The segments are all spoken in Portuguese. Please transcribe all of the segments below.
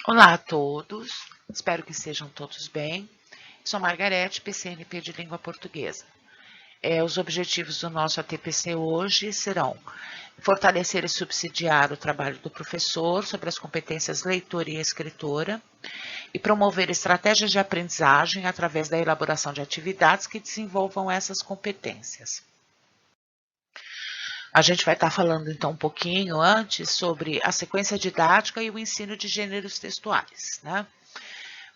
Olá a todos, espero que estejam todos bem. Sou Margarete, PCNP de Língua Portuguesa. Os objetivos do nosso ATPC hoje serão fortalecer e subsidiar o trabalho do professor sobre as competências leitora e escritora e promover estratégias de aprendizagem através da elaboração de atividades que desenvolvam essas competências. A gente vai estar falando então um pouquinho antes sobre a sequência didática e o ensino de gêneros textuais, né?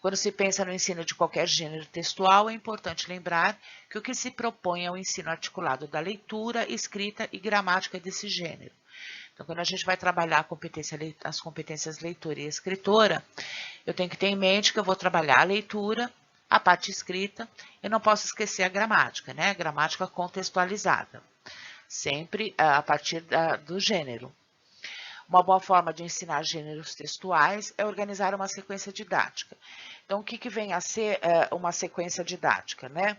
Quando se pensa no ensino de qualquer gênero textual, é importante lembrar que o que se propõe é o ensino articulado da leitura, escrita e gramática desse gênero. Então, quando a gente vai trabalhar as competências leitora e escritora, eu tenho que ter em mente que eu vou trabalhar a leitura, a parte escrita, eu não posso esquecer a gramática, né? A gramática contextualizada, sempre a partir do gênero. Uma boa forma de ensinar gêneros textuais é organizar uma sequência didática. Então, o que vem a ser uma sequência didática, né?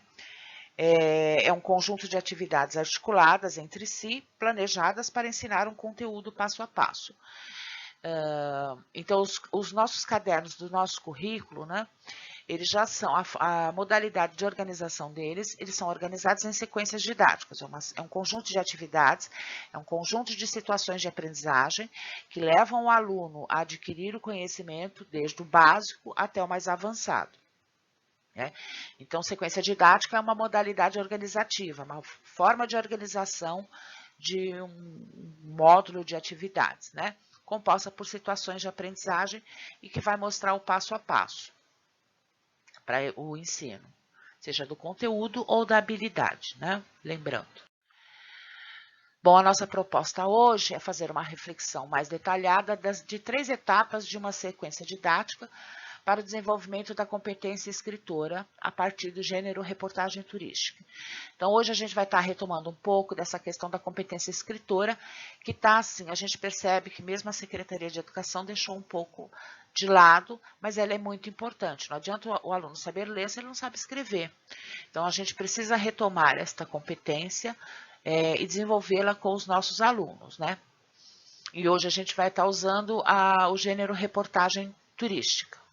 É um conjunto de atividades articuladas entre si, planejadas para ensinar um conteúdo passo a passo. Então, os nossos cadernos do nosso currículo, né? Eles já são, a modalidade de organização deles, eles são organizados em sequências didáticas, é um conjunto de atividades, é um conjunto de situações de aprendizagem que levam o aluno a adquirir o conhecimento desde o básico até o mais avançado. Né? Então, sequência didática é uma modalidade organizativa, uma forma de organização de um módulo de atividades, né? Composta por situações de aprendizagem e que vai mostrar o passo a passo para o ensino, seja do conteúdo ou da habilidade, né? Lembrando. Bom, a nossa proposta hoje é fazer uma reflexão mais detalhada de 3 etapas de uma sequência didática para o desenvolvimento da competência escritora a partir do gênero reportagem turística. Então, hoje a gente vai estar retomando um pouco dessa questão da competência escritora, que está assim, a gente percebe que mesmo a Secretaria de Educação deixou um pouco de lado, mas ela é muito importante. Não adianta o aluno saber ler se ele não sabe escrever. Então, a gente precisa retomar esta competência e desenvolvê-la com os nossos alunos, né? E hoje a gente vai estar usando o gênero reportagem turística.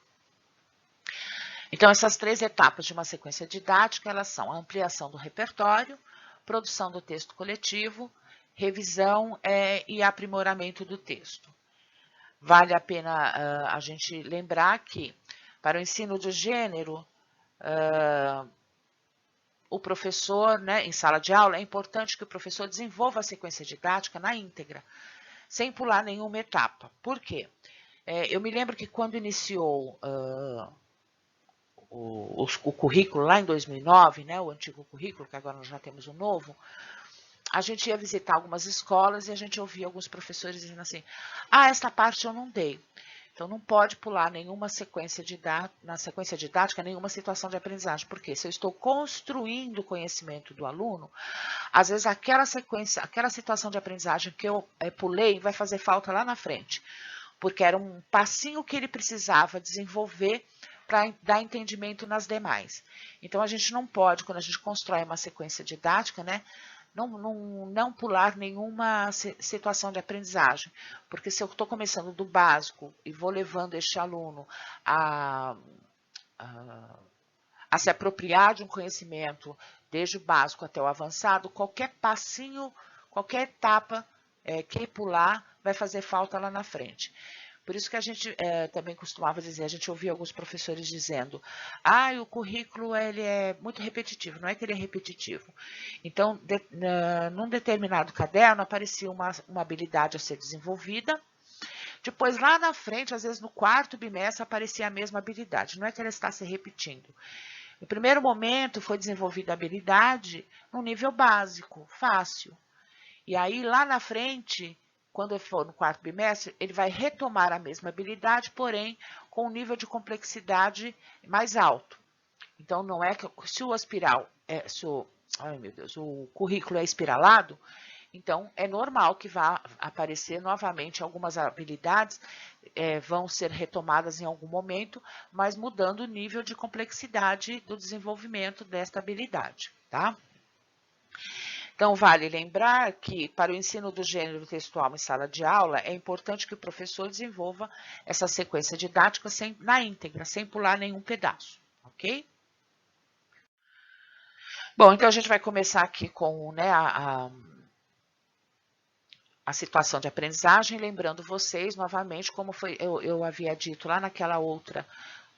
Então, essas 3 etapas de uma sequência didática, elas são a ampliação do repertório, produção do texto coletivo, revisão e aprimoramento do texto. Vale a pena a gente lembrar que, para o ensino de gênero, o professor, né, em sala de aula, é importante que o professor desenvolva a sequência didática na íntegra, sem pular nenhuma etapa. Por quê? Eu me lembro que quando iniciou o currículo lá em 2009, né, o antigo currículo, que agora nós já temos o novo, a gente ia visitar algumas escolas e a gente ouvia alguns professores dizendo assim, esta parte eu não dei. Então, não pode pular nenhuma na sequência didática, nenhuma situação de aprendizagem. Porque se eu estou construindo o conhecimento do aluno, às vezes aquela situação de aprendizagem que eu pulei vai fazer falta lá na frente. Porque era um passinho que ele precisava desenvolver para dar entendimento nas demais. Então, a gente não pode, quando a gente constrói uma sequência didática, né, não pular nenhuma situação de aprendizagem, porque se eu estou começando do básico e vou levando este aluno a se apropriar de um conhecimento desde o básico até o avançado, qualquer passinho, qualquer etapa que pular vai fazer falta lá na frente. Por isso que a gente também costumava dizer, a gente ouvia alguns professores dizendo, o currículo ele é muito repetitivo, não é que ele é repetitivo. Então, num determinado caderno aparecia uma habilidade a ser desenvolvida, depois lá na frente, às vezes no 4º bimestre, aparecia a mesma habilidade, não é que ela está se repetindo. No primeiro momento foi desenvolvida a habilidade no nível básico, fácil. E aí lá na frente, quando ele for no 4º bimestre, ele vai retomar a mesma habilidade, porém com um nível de complexidade mais alto. Então, não é que se o o currículo é espiralado, então é normal que vá aparecer novamente algumas habilidades, vão ser retomadas em algum momento, mas mudando o nível de complexidade do desenvolvimento desta habilidade, tá? Então, vale lembrar que, para o ensino do gênero textual em sala de aula, é importante que o professor desenvolva essa sequência didática na íntegra, sem pular nenhum pedaço, ok? Bom, então a gente vai começar aqui com, né, a situação de aprendizagem, lembrando vocês novamente, como foi, eu havia dito lá naquela outra,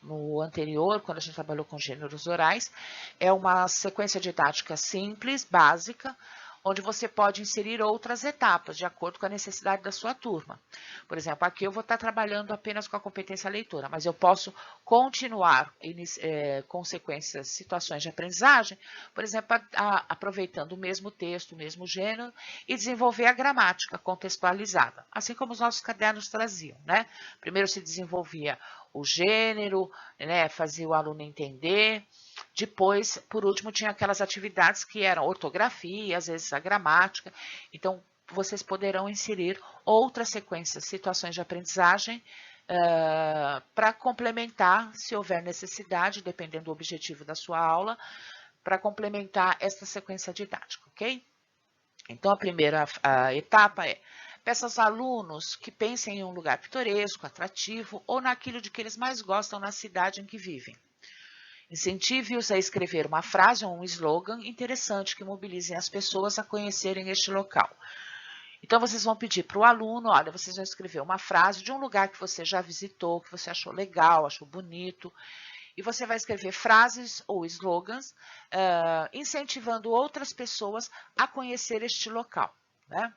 no anterior, quando a gente trabalhou com gêneros orais, é uma sequência didática simples, básica, onde você pode inserir outras etapas, de acordo com a necessidade da sua turma. Por exemplo, aqui eu vou estar trabalhando apenas com a competência leitora, mas eu posso continuar com sequências, situações de aprendizagem, por exemplo, aproveitando o mesmo texto, o mesmo gênero, e desenvolver a gramática contextualizada, assim como os nossos cadernos traziam, né? Primeiro se desenvolvia o gênero, né, fazia o aluno entender. Depois, por último, tinha aquelas atividades que eram ortografia, às vezes a gramática. Então, vocês poderão inserir outras sequências, situações de aprendizagem para complementar, se houver necessidade, dependendo do objetivo da sua aula, para complementar essa sequência didática, ok? Então, a primeira etapa é: peça aos alunos que pensem em um lugar pitoresco, atrativo ou naquilo de que eles mais gostam na cidade em que vivem. Incentive-os a escrever uma frase ou um slogan interessante que mobilizem as pessoas a conhecerem este local. Então, vocês vão pedir para o aluno, olha, vocês vão escrever uma frase de um lugar que você já visitou, que você achou legal, achou bonito, e você vai escrever frases ou slogans incentivando outras pessoas a conhecer este local, né?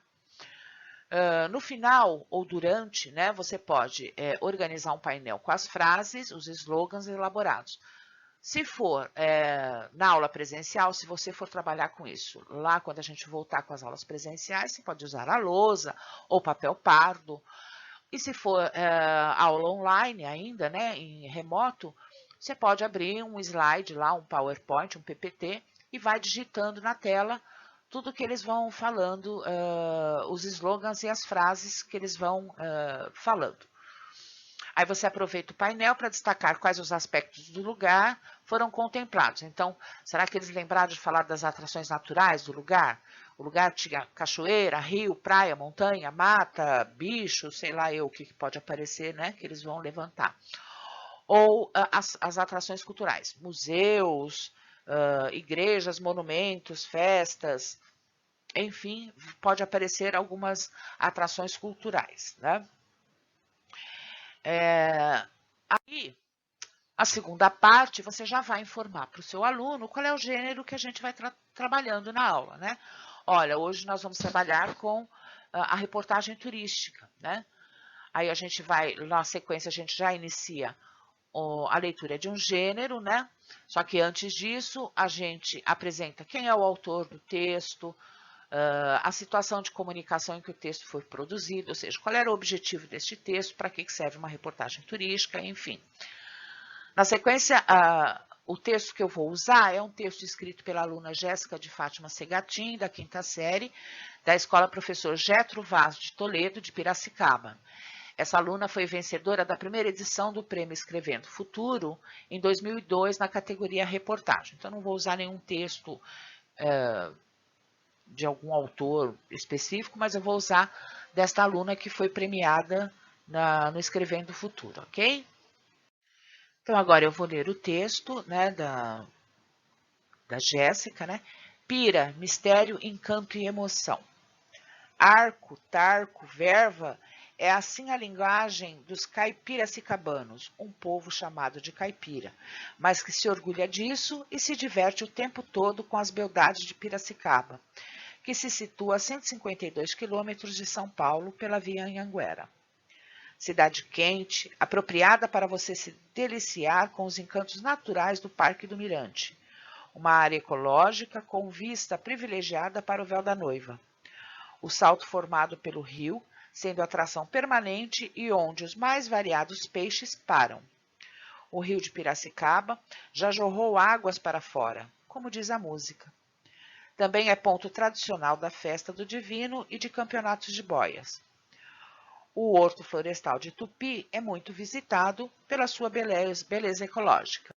No final ou durante, né, você pode organizar um painel com as frases, os slogans elaborados. Se for na aula presencial, se você for trabalhar com isso, lá quando a gente voltar com as aulas presenciais, você pode usar a lousa ou papel pardo. E se for aula online ainda, né, em remoto, você pode abrir um slide lá, um PowerPoint, um PPT, e vai digitando na tela tudo que eles vão falando, os slogans e as frases que eles vão falando. Aí você aproveita o painel para destacar quais os aspectos do lugar foram contemplados. Então, será que eles lembraram de falar das atrações naturais do lugar? O lugar tinha cachoeira, rio, praia, montanha, mata, bicho, sei lá eu o que pode aparecer, né? Que eles vão levantar. Ou as atrações culturais, museus, igrejas, monumentos, festas, enfim, pode aparecer algumas atrações culturais, né? Aí, a segunda parte, você já vai informar para o seu aluno qual é o gênero que a gente vai trabalhando na aula, né? Olha, hoje nós vamos trabalhar com a reportagem turística, né? Aí a gente vai, na sequência, a gente já inicia a leitura de um gênero, né? Só que antes disso, a gente apresenta quem é o autor do texto, a situação de comunicação em que o texto foi produzido, ou seja, qual era o objetivo deste texto, para que serve uma reportagem turística, enfim. Na sequência, o texto que eu vou usar é um texto escrito pela aluna Jéssica de Fátima Segatin, da 5ª série, da Escola Professor Getro Vaz de Toledo, de Piracicaba. Essa aluna foi vencedora da primeira edição do Prêmio Escrevendo Futuro, em 2002, na categoria reportagem. Então, não vou usar nenhum texto de algum autor específico, mas eu vou usar desta aluna que foi premiada no Escrevendo Futuro, ok? Então, agora eu vou ler o texto, né, da Jéssica, né? Pira, mistério, encanto e emoção. Arco, tarco, verva, é assim a linguagem dos caipiracicabanos, um povo chamado de caipira, mas que se orgulha disso e se diverte o tempo todo com as beldades de Piracicaba, que se situa a 152 quilômetros de São Paulo pela via Anhanguera. Cidade quente, apropriada para você se deliciar com os encantos naturais do Parque do Mirante, uma área ecológica com vista privilegiada para o Véu da Noiva. O salto formado pelo rio, sendo atração permanente e onde os mais variados peixes param. O rio de Piracicaba já jorrou águas para fora, como diz a música. Também é ponto tradicional da festa do Divino e de campeonatos de boias. O Horto Florestal de Tupi é muito visitado pela sua beleza ecológica.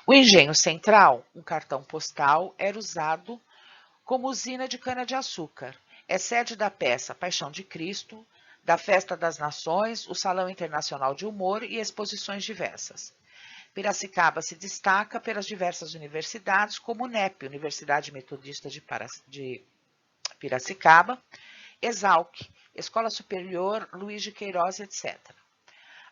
O Engenho Central, um cartão postal, era usado como usina de cana-de-açúcar. É sede da peça Paixão de Cristo, da Festa das Nações, o Salão Internacional de Humor e exposições diversas. Piracicaba se destaca pelas diversas universidades, como o NEP, Universidade Metodista de Piracicaba, Exalc, Escola Superior Luiz de Queiroz, etc.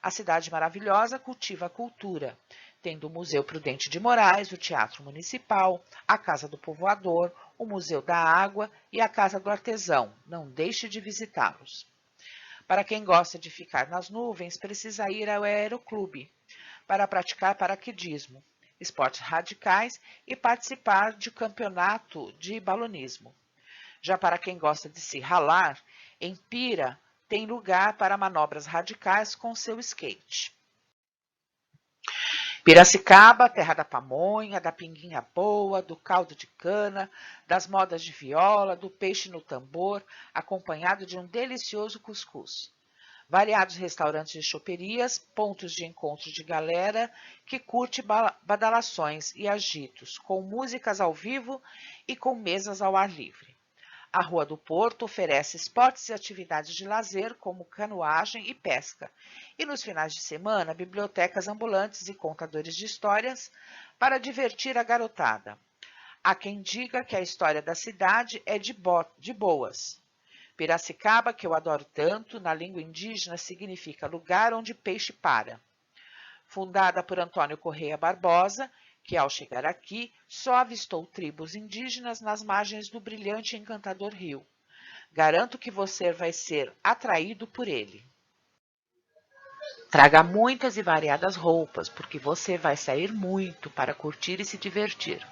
A cidade maravilhosa cultiva a cultura, tendo o Museu Prudente de Moraes, o Teatro Municipal, a Casa do Povoador, o Museu da Água e a Casa do Artesão. Não deixe de visitá-los. Para quem gosta de ficar nas nuvens, precisa ir ao Aeroclube para praticar paraquedismo, esportes radicais e participar de campeonato de balonismo. Já para quem gosta de se ralar, em Pira tem lugar para manobras radicais com seu skate. Piracicaba, terra da pamonha, da pinguinha boa, do caldo de cana, das modas de viola, do peixe no tambor, acompanhado de um delicioso cuscuz. Variados restaurantes e choperias, pontos de encontro de galera que curte badalações e agitos, com músicas ao vivo e com mesas ao ar livre. A Rua do Porto oferece esportes e atividades de lazer, como canoagem e pesca. E nos finais de semana, bibliotecas ambulantes e contadores de histórias para divertir a garotada. Há quem diga que a história da cidade é de boas. Piracicaba, que eu adoro tanto, na língua indígena significa lugar onde peixe para. Fundada por Antônio Correia Barbosa, que ao chegar aqui só avistou tribos indígenas nas margens do brilhante e encantador rio. Garanto que você vai ser atraído por ele. Traga muitas e variadas roupas, porque você vai sair muito para curtir e se divertir.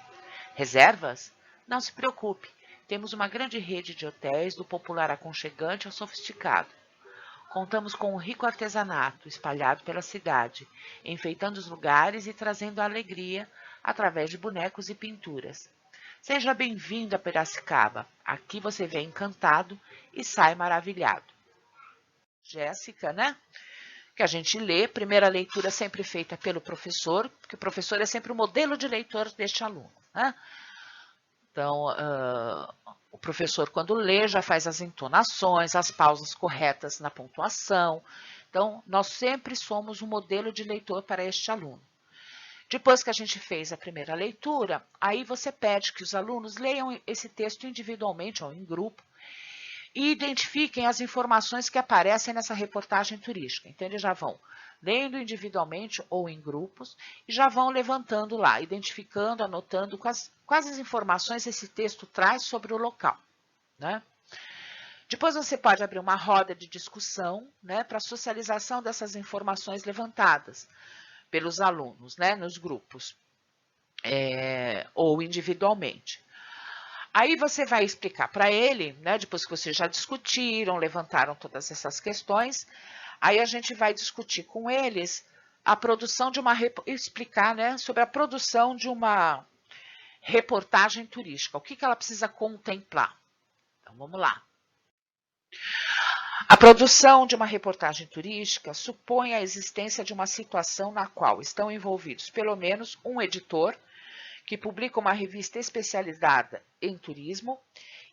Reservas? Não se preocupe, temos uma grande rede de hotéis do popular aconchegante ao sofisticado. Contamos com um rico artesanato espalhado pela cidade, enfeitando os lugares e trazendo a alegria através de bonecos e pinturas. Seja bem-vindo a Piracicaba. Aqui você vem encantado e sai maravilhado. Jéssica, né? Que a gente lê, primeira leitura sempre feita pelo professor, porque o professor é sempre o modelo de leitor deste aluno, né? Então, o professor, quando lê, já faz as entonações, as pausas corretas na pontuação. Então, nós sempre somos um modelo de leitor para este aluno. Depois que a gente fez a primeira leitura, aí você pede que os alunos leiam esse texto individualmente ou em grupo e identifiquem as informações que aparecem nessa reportagem turística. Então, eles já vão lendo individualmente ou em grupos e já vão levantando lá, identificando, anotando quais as informações esse texto traz sobre o local, né? Depois você pode abrir uma roda de discussão, né, para socialização dessas informações levantadas pelos alunos, né, nos grupos, ou individualmente. Aí você vai explicar para ele, né, depois que vocês já discutiram, levantaram todas essas questões, aí a gente vai discutir com eles a produção de explicar, né, sobre a produção de uma reportagem turística, o que ela precisa contemplar. Então, vamos lá. A produção de uma reportagem turística supõe a existência de uma situação na qual estão envolvidos pelo menos um editor, que publica uma revista especializada em turismo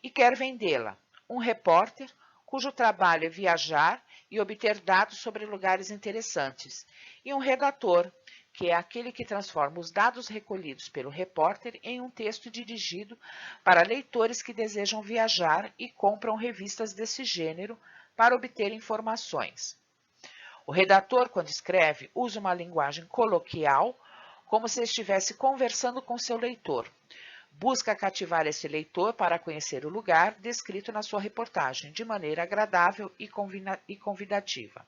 e quer vendê-la, um repórter, cujo trabalho é viajar e obter dados sobre lugares interessantes, e um redator, que é aquele que transforma os dados recolhidos pelo repórter em um texto dirigido para leitores que desejam viajar e compram revistas desse gênero para obter informações. O redator, quando escreve, usa uma linguagem coloquial, como se estivesse conversando com seu leitor. Busca cativar esse leitor para conhecer o lugar descrito na sua reportagem, de maneira agradável e convidativa.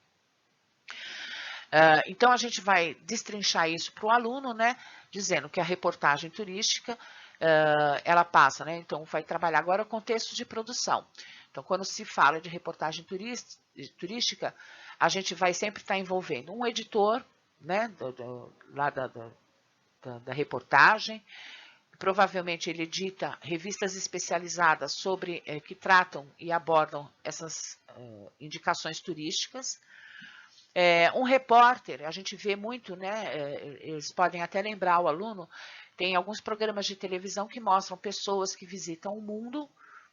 Então, a gente vai destrinchar isso para o aluno, né, dizendo que a reportagem turística, ela passa, né, então vai trabalhar agora o contexto de produção. Então, quando se fala de reportagem turística, a gente vai sempre estar envolvendo um editor, né, lá da reportagem. Provavelmente ele edita revistas especializadas sobre que tratam e abordam essas indicações turísticas. Um repórter, a gente vê muito, né? Eles podem até lembrar o aluno Tem alguns programas de televisão que mostram pessoas que visitam o mundo,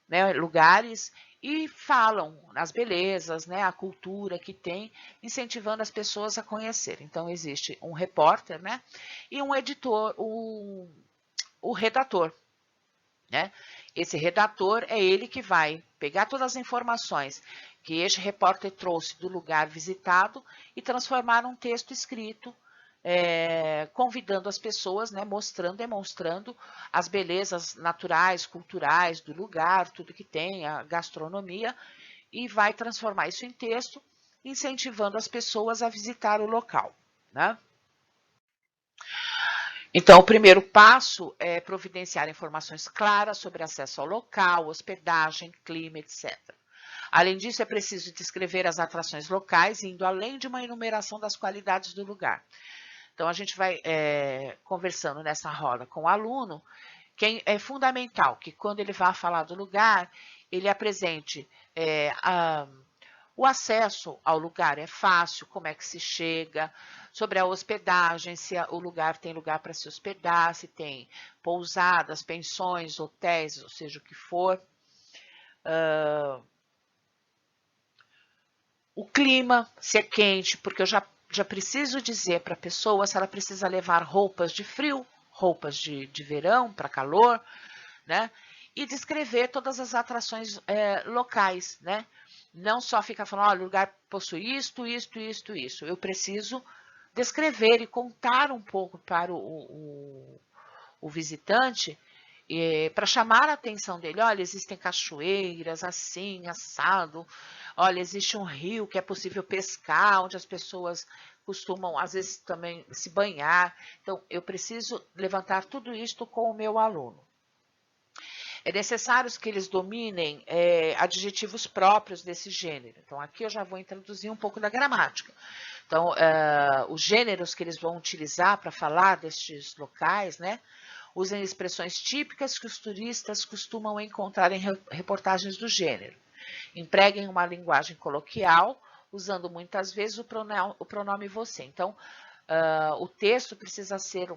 né, lugares, e falam as belezas, né, a cultura que tem, incentivando as pessoas a conhecer. Então, existe um repórter, né, e um editor, o redator. Né? Esse redator é ele que vai pegar todas as informações que este repórter trouxe do lugar visitado e transformar num texto escrito, convidando as pessoas, né, mostrando, demonstrando as belezas naturais, culturais do lugar, tudo que tem, a gastronomia, e vai transformar isso em texto, incentivando as pessoas a visitar o local. Né? Então, o primeiro passo é providenciar informações claras sobre acesso ao local, hospedagem, clima, etc. Além disso, é preciso descrever as atrações locais, indo além de uma enumeração das qualidades do lugar. Então, a gente vai conversando nessa roda com o aluno, que é fundamental que quando ele vá falar do lugar, ele apresente o acesso ao lugar é fácil, como é que se chega, sobre a hospedagem, se o lugar tem lugar para se hospedar, se tem pousadas, pensões, hotéis, ou seja, o que for. O clima, se é quente, porque eu já preciso dizer para a pessoa se ela precisa levar roupas de frio, roupas de verão, para calor, né? E descrever todas as atrações locais, né? Não só ficar falando, olha, o lugar possui isto, isto, isto, isso. Eu preciso descrever e contar um pouco para o visitante para chamar a atenção dele. Olha, existem cachoeiras, assim, assado. Olha, existe um rio que é possível pescar, onde as pessoas costumam, às vezes, também se banhar. Então, eu preciso levantar tudo isto com o meu aluno. É necessário que eles dominem adjetivos próprios desse gênero. Então, aqui eu já vou introduzir um pouco da gramática. Então, os gêneros que eles vão utilizar para falar destes locais, né? Usem expressões típicas que os turistas costumam encontrar em reportagens do gênero. Empreguem uma linguagem coloquial, usando muitas vezes o pronome você. Então, o texto precisa ser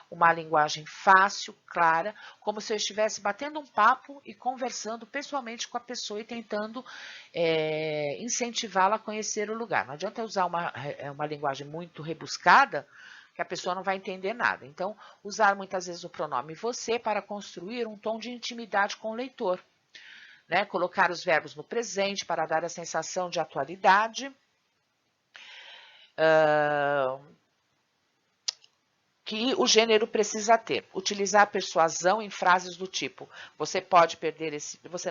uma linguagem fácil, clara, como se eu estivesse batendo um papo e conversando pessoalmente com a pessoa e tentando incentivá-la a conhecer o lugar. Não adianta usar uma linguagem muito rebuscada, que a pessoa não vai entender nada. Então, usar muitas vezes o pronome você para construir um tom de intimidade com o leitor. Né? Colocar os verbos no presente para dar a sensação de atualidade. Que o gênero precisa ter. Utilizar persuasão em frases do tipo: você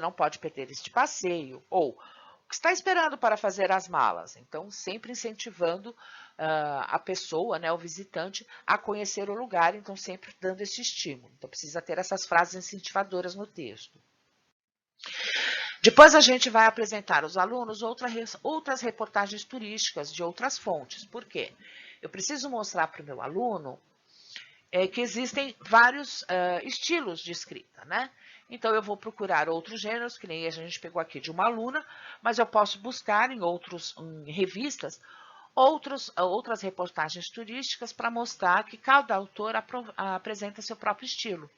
não pode perder este passeio, ou o que está esperando para fazer as malas? Então, sempre incentivando a pessoa, né, o visitante, a conhecer o lugar, então sempre dando esse estímulo. Então, precisa ter essas frases incentivadoras no texto. Depois a gente vai apresentar aos alunos outras reportagens turísticas de outras fontes. Por quê? Eu preciso mostrar para o meu aluno que existem vários estilos de escrita, né? Então, eu vou procurar outros gêneros, que nem a gente pegou aqui de uma aluna, mas eu posso buscar em revistas outras reportagens turísticas para mostrar que cada autor apresenta seu próprio estilo.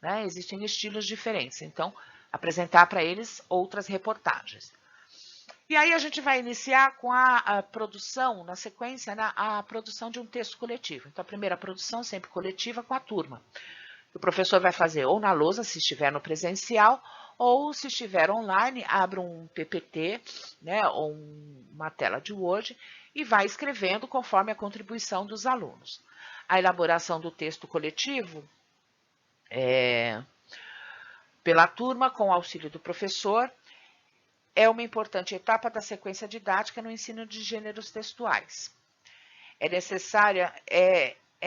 Né? Existem estilos diferentes, então, apresentar para eles outras reportagens. E aí a gente vai iniciar com a produção, na sequência, né, a produção de um texto coletivo. Então, a primeira produção sempre coletiva com a turma. O professor vai fazer ou na lousa, se estiver no presencial, ou se estiver online, abre um PPT, né, ou uma tela de Word e vai escrevendo conforme a contribuição dos alunos. A elaboração do texto coletivo pela turma, com o auxílio do professor, é uma importante etapa da sequência didática no ensino de gêneros textuais. É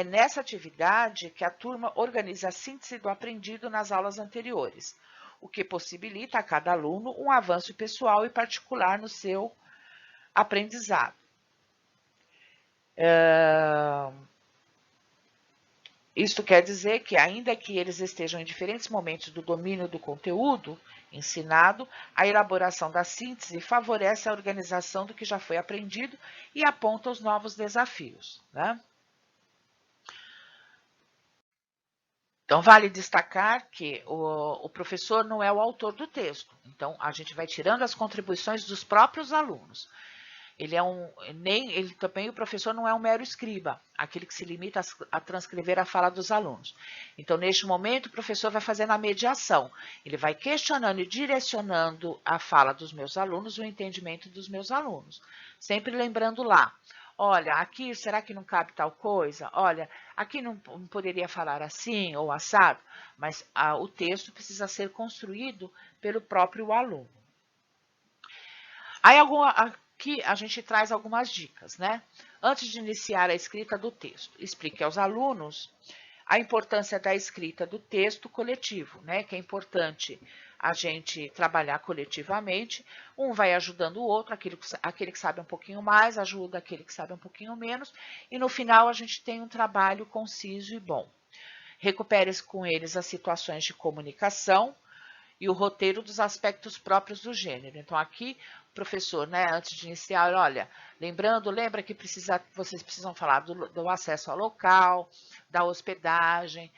nessa atividade que a turma organiza a síntese do aprendido nas aulas anteriores, o que possibilita a cada aluno um avanço pessoal e particular no seu aprendizado. Isto quer dizer que, ainda que eles estejam em diferentes momentos do domínio do conteúdo ensinado, a elaboração da síntese favorece a organização do que já foi aprendido e aponta os novos desafios. Né? Então, vale destacar que o professor não é o autor do texto. Então, a gente vai tirando as contribuições dos próprios alunos. Ele também, o professor não é um mero escriba, aquele que se limita a transcrever a fala dos alunos. Então, neste momento, o professor vai fazendo a mediação. Ele vai questionando e direcionando a fala dos meus alunos, o entendimento dos meus alunos. Sempre lembrando lá, olha, aqui será que não cabe tal coisa? Olha, aqui não poderia falar assim ou assado, mas o texto precisa ser construído pelo próprio aluno. Aí aqui a gente traz algumas dicas, né? Antes de iniciar a escrita do texto, explique aos alunos a importância da escrita do texto coletivo, né? Que é importante a gente trabalhar coletivamente, um vai ajudando o outro, aquele que sabe um pouquinho mais ajuda aquele que sabe um pouquinho menos, e no final a gente tem um trabalho conciso e bom. Recupere com eles as situações de comunicação e o roteiro dos aspectos próprios do gênero. Então, aqui, o professor, né, antes de iniciar, olha, lembra que vocês precisam falar do acesso ao local, da hospedagem,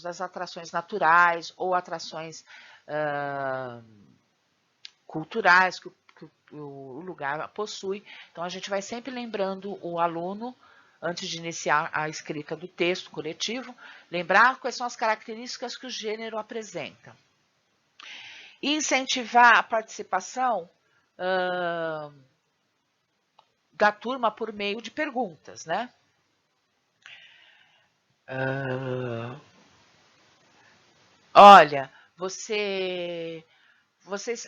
das atrações naturais ou atrações culturais que o lugar possui. Então, a gente vai sempre lembrando o aluno, antes de iniciar a escrita do texto coletivo, lembrar quais são as características que o gênero apresenta. E incentivar a participação da turma por meio de perguntas, né? Olha, vocês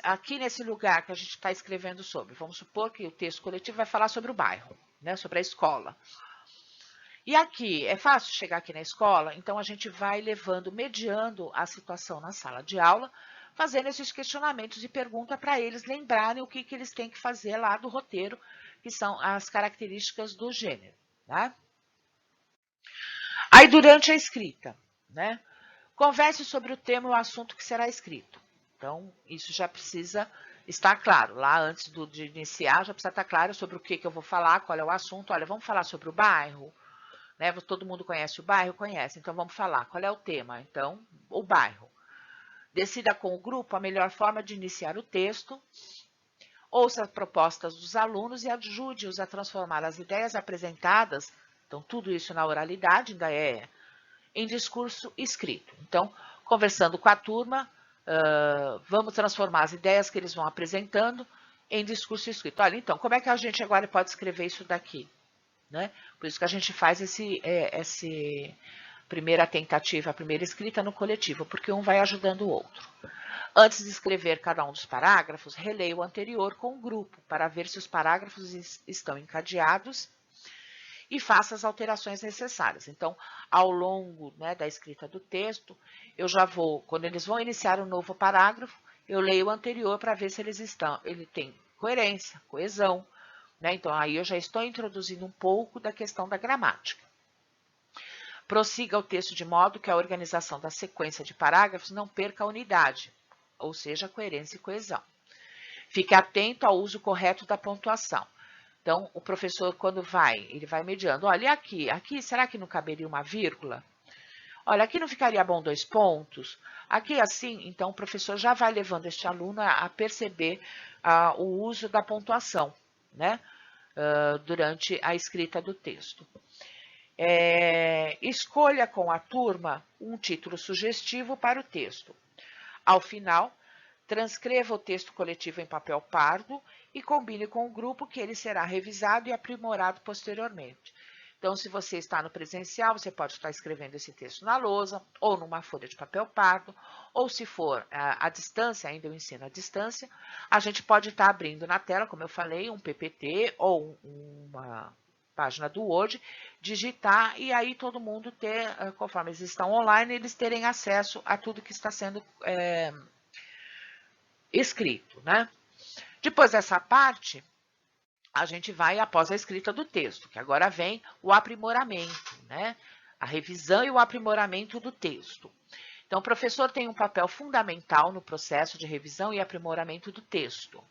aqui nesse lugar que a gente está escrevendo sobre, vamos supor que o texto coletivo vai falar sobre o bairro, né? Sobre a escola. E aqui, é fácil chegar aqui na escola, então a gente vai mediando a situação na sala de aula, fazendo esses questionamentos e pergunta para eles lembrarem o que eles têm que fazer lá do roteiro, que são as características do gênero, né? Aí, durante a escrita, né? Converse sobre o tema e o assunto que será escrito. Então, isso já precisa estar claro. Lá, antes de iniciar, já precisa estar claro sobre o que eu vou falar, qual é o assunto. Olha, vamos falar sobre o bairro, né? Todo mundo conhece o bairro? Conhece. Então, vamos falar. Qual é o tema? Então, o bairro. Decida com o grupo a melhor forma de iniciar o texto. Ouça as propostas dos alunos e ajude-os a transformar as ideias apresentadas, então tudo isso na oralidade ainda em discurso escrito. Então, conversando com a turma, vamos transformar as ideias que eles vão apresentando em discurso escrito. Olha, então, como é que a gente agora pode escrever isso daqui? Né? Por isso que a gente faz esse primeira tentativa, a primeira escrita no coletivo, porque um vai ajudando o outro. Antes de escrever cada um dos parágrafos, releia o anterior com o grupo, para ver se os parágrafos estão encadeados e faça as alterações necessárias. Então, ao longo, né, da escrita do texto, eu já vou, quando eles vão iniciar um novo parágrafo, eu leio o anterior para ver se ele tem coerência, coesão, né? Então, aí eu já estou introduzindo um pouco da questão da gramática. Prossiga o texto de modo que a organização da sequência de parágrafos não perca a unidade, ou seja, coerência e coesão. Fique atento ao uso correto da pontuação. Então, o professor, quando ele vai mediando. Olha, e aqui, será que não caberia uma vírgula? Olha, aqui não ficaria bom 2 pontos? Aqui assim, então o professor já vai levando este aluno a perceber o uso da pontuação, né? Durante a escrita do texto. Escolha com a turma um título sugestivo para o texto. Ao final, transcreva o texto coletivo em papel pardo e combine com o grupo que ele será revisado e aprimorado posteriormente. Então, se você está no presencial, você pode estar escrevendo esse texto na lousa ou numa folha de papel pardo, ou se for à distância, ainda eu ensino à distância, a gente pode estar abrindo na tela, como eu falei, um PPT ou uma página do Word, digitar e aí todo mundo ter, conforme eles estão online, eles terem acesso a tudo que está sendo escrito, né? Depois dessa parte, a gente vai após a escrita do texto, que agora vem o aprimoramento, né? A revisão e o aprimoramento do texto. Então, o professor tem um papel fundamental no processo de revisão e aprimoramento do texto.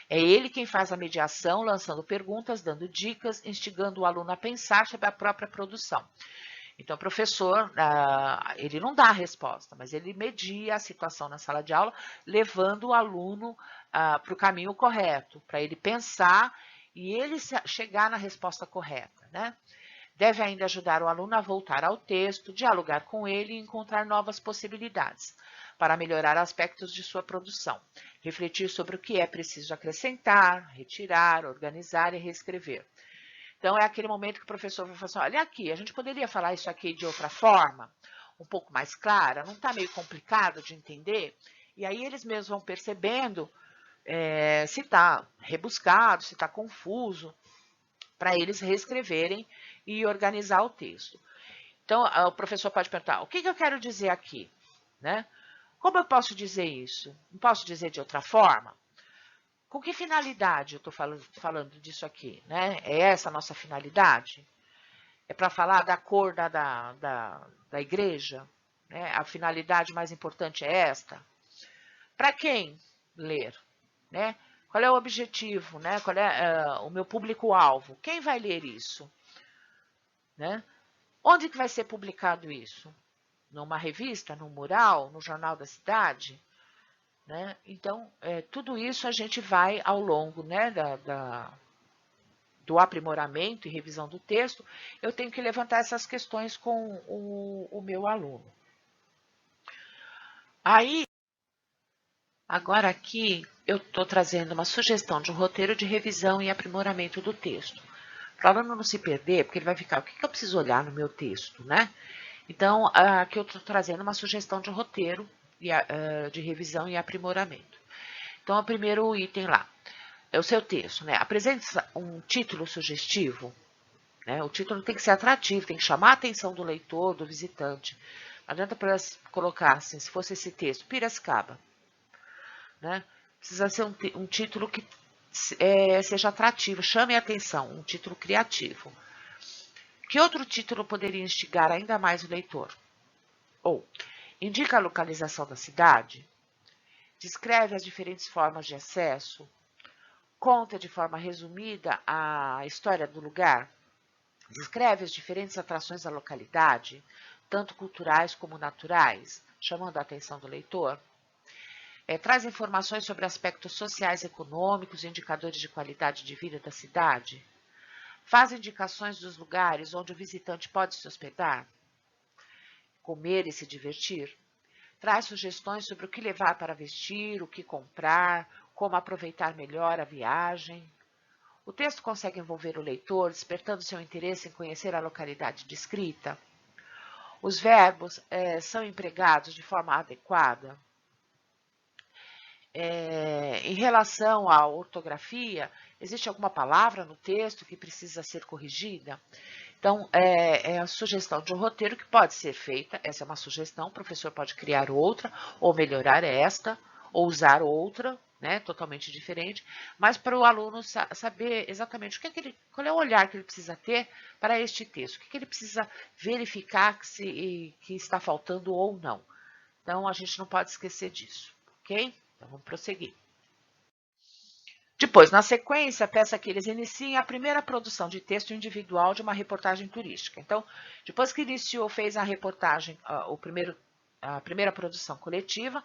É ele quem faz a mediação, lançando perguntas, dando dicas, instigando o aluno a pensar sobre a própria produção. Então, o professor, ele não dá a resposta, mas ele media a situação na sala de aula, levando o aluno para o caminho correto, para ele pensar e ele chegar na resposta correta, né? Deve ainda ajudar o aluno a voltar ao texto, dialogar com ele e encontrar novas possibilidades para melhorar aspectos de sua produção, refletir sobre o que é preciso acrescentar, retirar, organizar e reescrever. Então, é aquele momento que o professor vai falar assim, olha aqui, a gente poderia falar isso aqui de outra forma, um pouco mais clara, não está meio complicado de entender? E aí eles mesmos vão percebendo se está rebuscado, se está confuso, para eles reescreverem e organizar o texto. Então, o professor pode perguntar, o que eu quero dizer aqui? Né? Como eu posso dizer isso? Não posso dizer de outra forma? Com que finalidade eu estou falando disso aqui? Né? É essa a nossa finalidade? É para falar da cor da igreja? Né? A finalidade mais importante é esta? Para quem ler? Né? Qual é o objetivo? Né? Qual é o meu público-alvo? Quem vai ler isso? Né? Onde que vai ser publicado isso? Numa revista, num mural, no jornal da cidade? Né? Então, tudo isso a gente vai ao longo, né, do aprimoramento e revisão do texto, eu tenho que levantar essas questões com o meu aluno. Aí, agora aqui, eu estou trazendo uma sugestão de um roteiro de revisão e aprimoramento do texto. Para o aluno não se perder, porque ele vai ficar, o que eu preciso olhar no meu texto, né? Então, aqui eu estou trazendo uma sugestão de roteiro de revisão e aprimoramento. Então, o primeiro item lá é o seu texto, né? Apresente um título sugestivo, né? O título tem que ser atrativo, tem que chamar a atenção do leitor, do visitante. Não adianta para colocar assim, se fosse esse texto, Piracicaba, né? Precisa ser um título que seja atrativo, chame a atenção, um título criativo. Que outro título poderia instigar ainda mais o leitor? Ou, indica a localização da cidade, descreve as diferentes formas de acesso, conta de forma resumida a história do lugar, descreve as diferentes atrações da localidade, tanto culturais como naturais, chamando a atenção do leitor. Traz informações sobre aspectos sociais, econômicos e indicadores de qualidade de vida da cidade. Faz indicações dos lugares onde o visitante pode se hospedar, comer e se divertir. Traz sugestões sobre o que levar para vestir, o que comprar, como aproveitar melhor a viagem. O texto consegue envolver o leitor, despertando seu interesse em conhecer a localidade descrita. Os verbos são empregados de forma adequada. Em relação à ortografia, existe alguma palavra no texto que precisa ser corrigida? Então, é a sugestão de um roteiro que pode ser feita, essa é uma sugestão, o professor pode criar outra, ou melhorar esta, ou usar outra, né, totalmente diferente, mas para o aluno saber exatamente qual é o olhar que ele precisa ter para este texto, o que ele precisa verificar que está faltando ou não. Então, a gente não pode esquecer disso, ok? Então, vamos prosseguir. Depois, na sequência, peça que eles iniciem a primeira produção de texto individual de uma reportagem turística. Então, depois que iniciou, fez a reportagem, a primeira produção coletiva,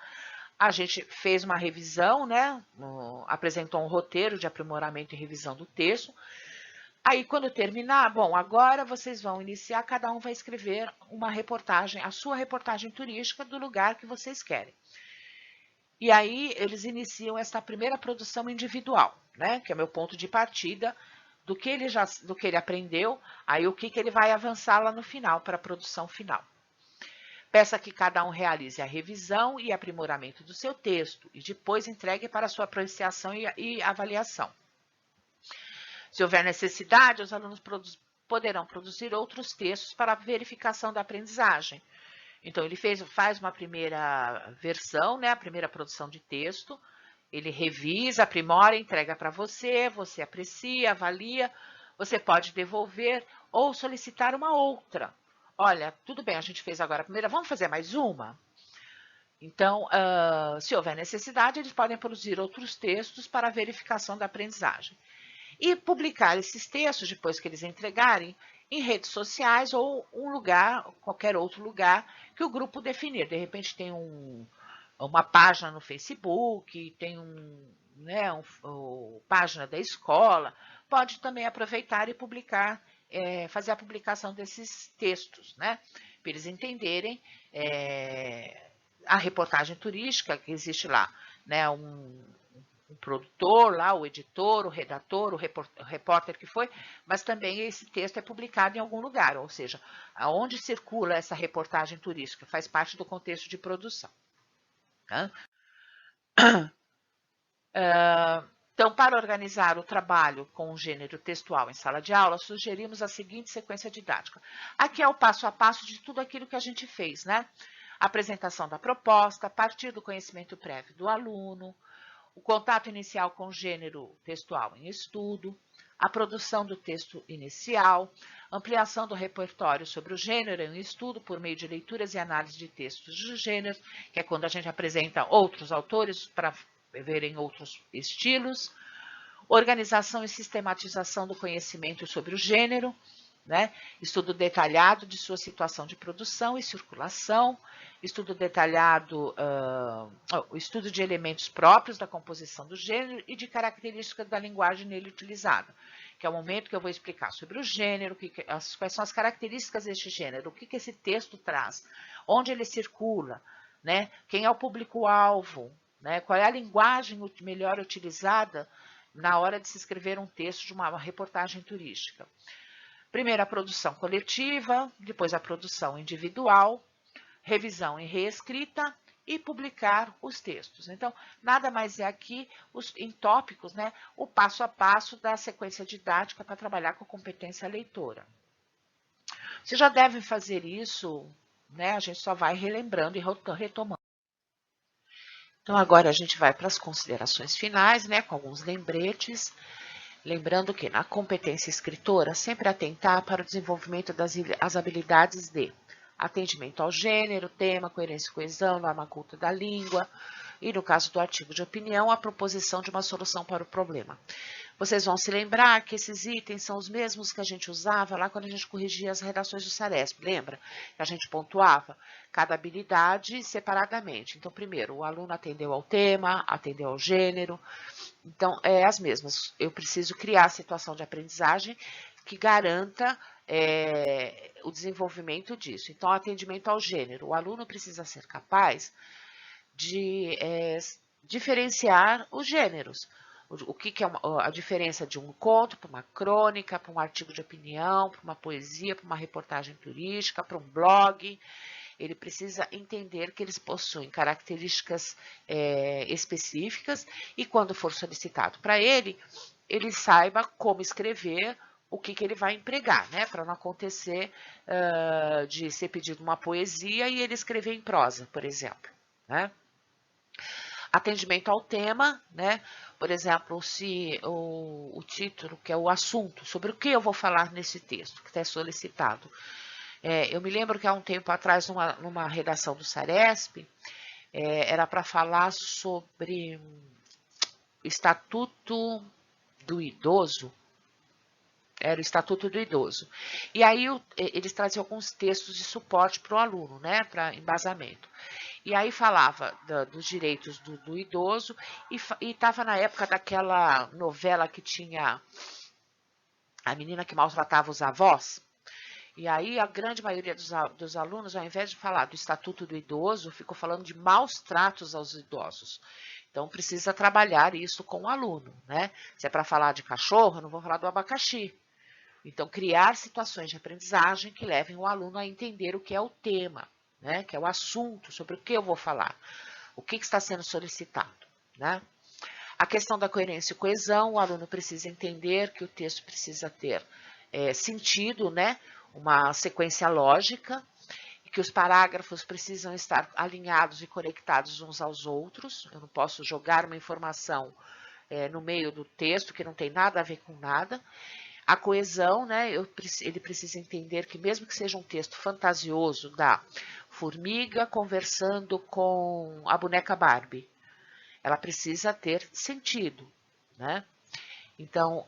a gente fez uma revisão, né? Apresentou um roteiro de aprimoramento e revisão do texto. Aí, quando terminar, bom, agora vocês vão iniciar, cada um vai escrever uma reportagem, a sua reportagem turística do lugar que vocês querem. E aí eles iniciam essa primeira produção individual, né? Que é meu ponto de partida do que ele aprendeu, aí o que ele vai avançar lá no final para a produção final. Peça que cada um realize a revisão e aprimoramento do seu texto e depois entregue para sua apreciação e avaliação. Se houver necessidade, os alunos poderão produzir outros textos para verificação da aprendizagem. Então, ele faz uma primeira versão, né, a primeira produção de texto, ele revisa, aprimora, entrega para você, você aprecia, avalia, você pode devolver ou solicitar uma outra. Olha, tudo bem, a gente fez agora a primeira, vamos fazer mais uma? Então, se houver necessidade, eles podem produzir outros textos para a verificação da aprendizagem. E publicar esses textos, depois que eles entregarem, em redes sociais ou um lugar, qualquer outro lugar que o grupo definir. De repente tem uma página no Facebook, tem página da escola, pode também aproveitar e publicar, fazer a publicação desses textos, né? Para eles entenderem a reportagem turística que existe lá, né? Um produtor lá, o editor, o redator, o repórter que foi, mas também esse texto é publicado em algum lugar, ou seja, aonde circula essa reportagem turística, faz parte do contexto de produção. Tá? Então, para organizar o trabalho com o gênero textual em sala de aula, sugerimos a seguinte sequência didática. Aqui é o passo a passo de tudo aquilo que a gente fez, né? Apresentação da proposta, a partir do conhecimento prévio do aluno, o contato inicial com o gênero textual em estudo, a produção do texto inicial, ampliação do repertório sobre o gênero em estudo por meio de leituras e análise de textos do gênero, que é quando a gente apresenta outros autores para verem outros estilos, organização e sistematização do conhecimento sobre o gênero, né? Estudo detalhado de sua situação de produção e circulação, estudo detalhado, o estudo de elementos próprios da composição do gênero e de características da linguagem nele utilizada, que é o momento que eu vou explicar sobre o gênero, quais são as características deste gênero, o que esse texto traz, onde ele circula, né? Quem é o público-alvo, né? Qual é a linguagem melhor utilizada na hora de se escrever um texto de uma reportagem turística. Primeiro a produção coletiva, depois a produção individual, revisão e reescrita e publicar os textos. Então, nada mais é aqui, em tópicos, né, o passo a passo da sequência didática para trabalhar com competência leitora. Você já deve fazer isso, né, a gente só vai relembrando e retomando. Então, agora a gente vai para as considerações finais, né, com alguns lembretes. Lembrando que na competência escritora, sempre atentar para o desenvolvimento das habilidades de atendimento ao gênero, tema, coerência e coesão, norma culta da língua, e no caso do artigo de opinião, a proposição de uma solução para o problema. Vocês vão se lembrar que esses itens são os mesmos que a gente usava lá quando a gente corrigia as redações do Saresp, lembra? Que a gente pontuava cada habilidade separadamente. Então, primeiro, o aluno atendeu ao tema, atendeu ao gênero. Então, é as mesmas. Eu preciso criar a situação de aprendizagem que garanta o desenvolvimento disso. Então, atendimento ao gênero. O aluno precisa ser capaz de diferenciar os gêneros. O que é a diferença de um conto para uma crônica, para um artigo de opinião, para uma poesia, para uma reportagem turística, para um blog. Ele precisa entender que eles possuem características específicas e quando for solicitado para ele saiba como escrever, o que ele vai empregar, né? Para não acontecer de ser pedido uma poesia e ele escrever em prosa, por exemplo, né? Atendimento ao tema, né? Por exemplo, se o título, que é o assunto, sobre o que eu vou falar nesse texto que está solicitado. Eu me lembro que há um tempo atrás, numa redação do Saresp, era para falar sobre o Estatuto do Idoso. Era o Estatuto do Idoso. E aí eles traziam alguns textos de suporte para o aluno, né, para embasamento. E aí falava dos direitos do idoso e estava na época daquela novela que tinha a menina que maltratava os avós. E aí a grande maioria dos alunos, ao invés de falar do Estatuto do Idoso, ficou falando de maus tratos aos idosos. Então precisa trabalhar isso com o aluno, né? Se é para falar de cachorro, eu não vou falar do abacaxi. Então criar situações de aprendizagem que levem o aluno a entender o que é o tema, né? Que é o assunto, sobre o que eu vou falar, o que está sendo solicitado, né? A questão da coerência e coesão, o aluno precisa entender que o texto precisa ter sentido, né? Uma sequência lógica, e que os parágrafos precisam estar alinhados e conectados uns aos outros. Eu não posso jogar uma informação no meio do texto que não tem nada a ver com nada. A coesão, né? Ele precisa entender que mesmo que seja um texto fantasioso da formiga conversando com a boneca Barbie, ela precisa ter sentido, né? Então,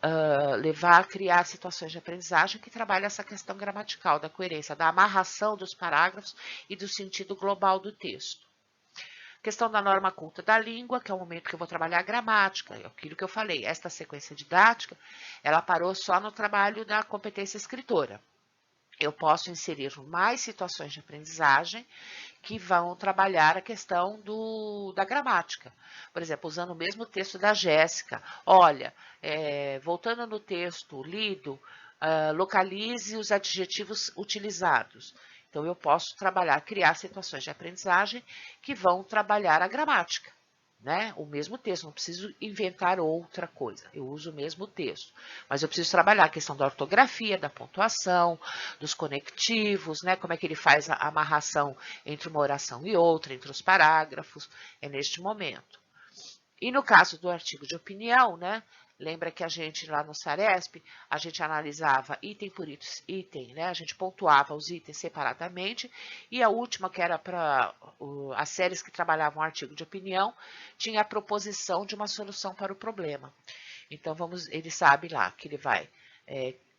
levar a criar situações de aprendizagem que trabalham essa questão gramatical, da coerência, da amarração dos parágrafos e do sentido global do texto. Questão da norma culta da língua, que é o momento que eu vou trabalhar a gramática, é aquilo que eu falei, esta sequência didática, ela parou só no trabalho da competência escritora. Eu posso inserir mais situações de aprendizagem que vão trabalhar a questão da gramática. Por exemplo, usando o mesmo texto da Jéssica. Olha, voltando no texto lido, localize os adjetivos utilizados. Então, eu posso trabalhar, criar situações de aprendizagem que vão trabalhar a gramática. Né? O mesmo texto, não preciso inventar outra coisa, eu uso o mesmo texto, mas eu preciso trabalhar a questão da ortografia, da pontuação, dos conectivos, né? Como é que ele faz a amarração entre uma oração e outra, entre os parágrafos, é neste momento. E no caso do artigo de opinião, né? Lembra que a gente lá no Saresp, a gente analisava item por item, né? A gente pontuava os itens separadamente. E a última, que era para as séries que trabalhavam o artigo de opinião, tinha a proposição de uma solução para o problema. Então, ele sabe lá que ele vai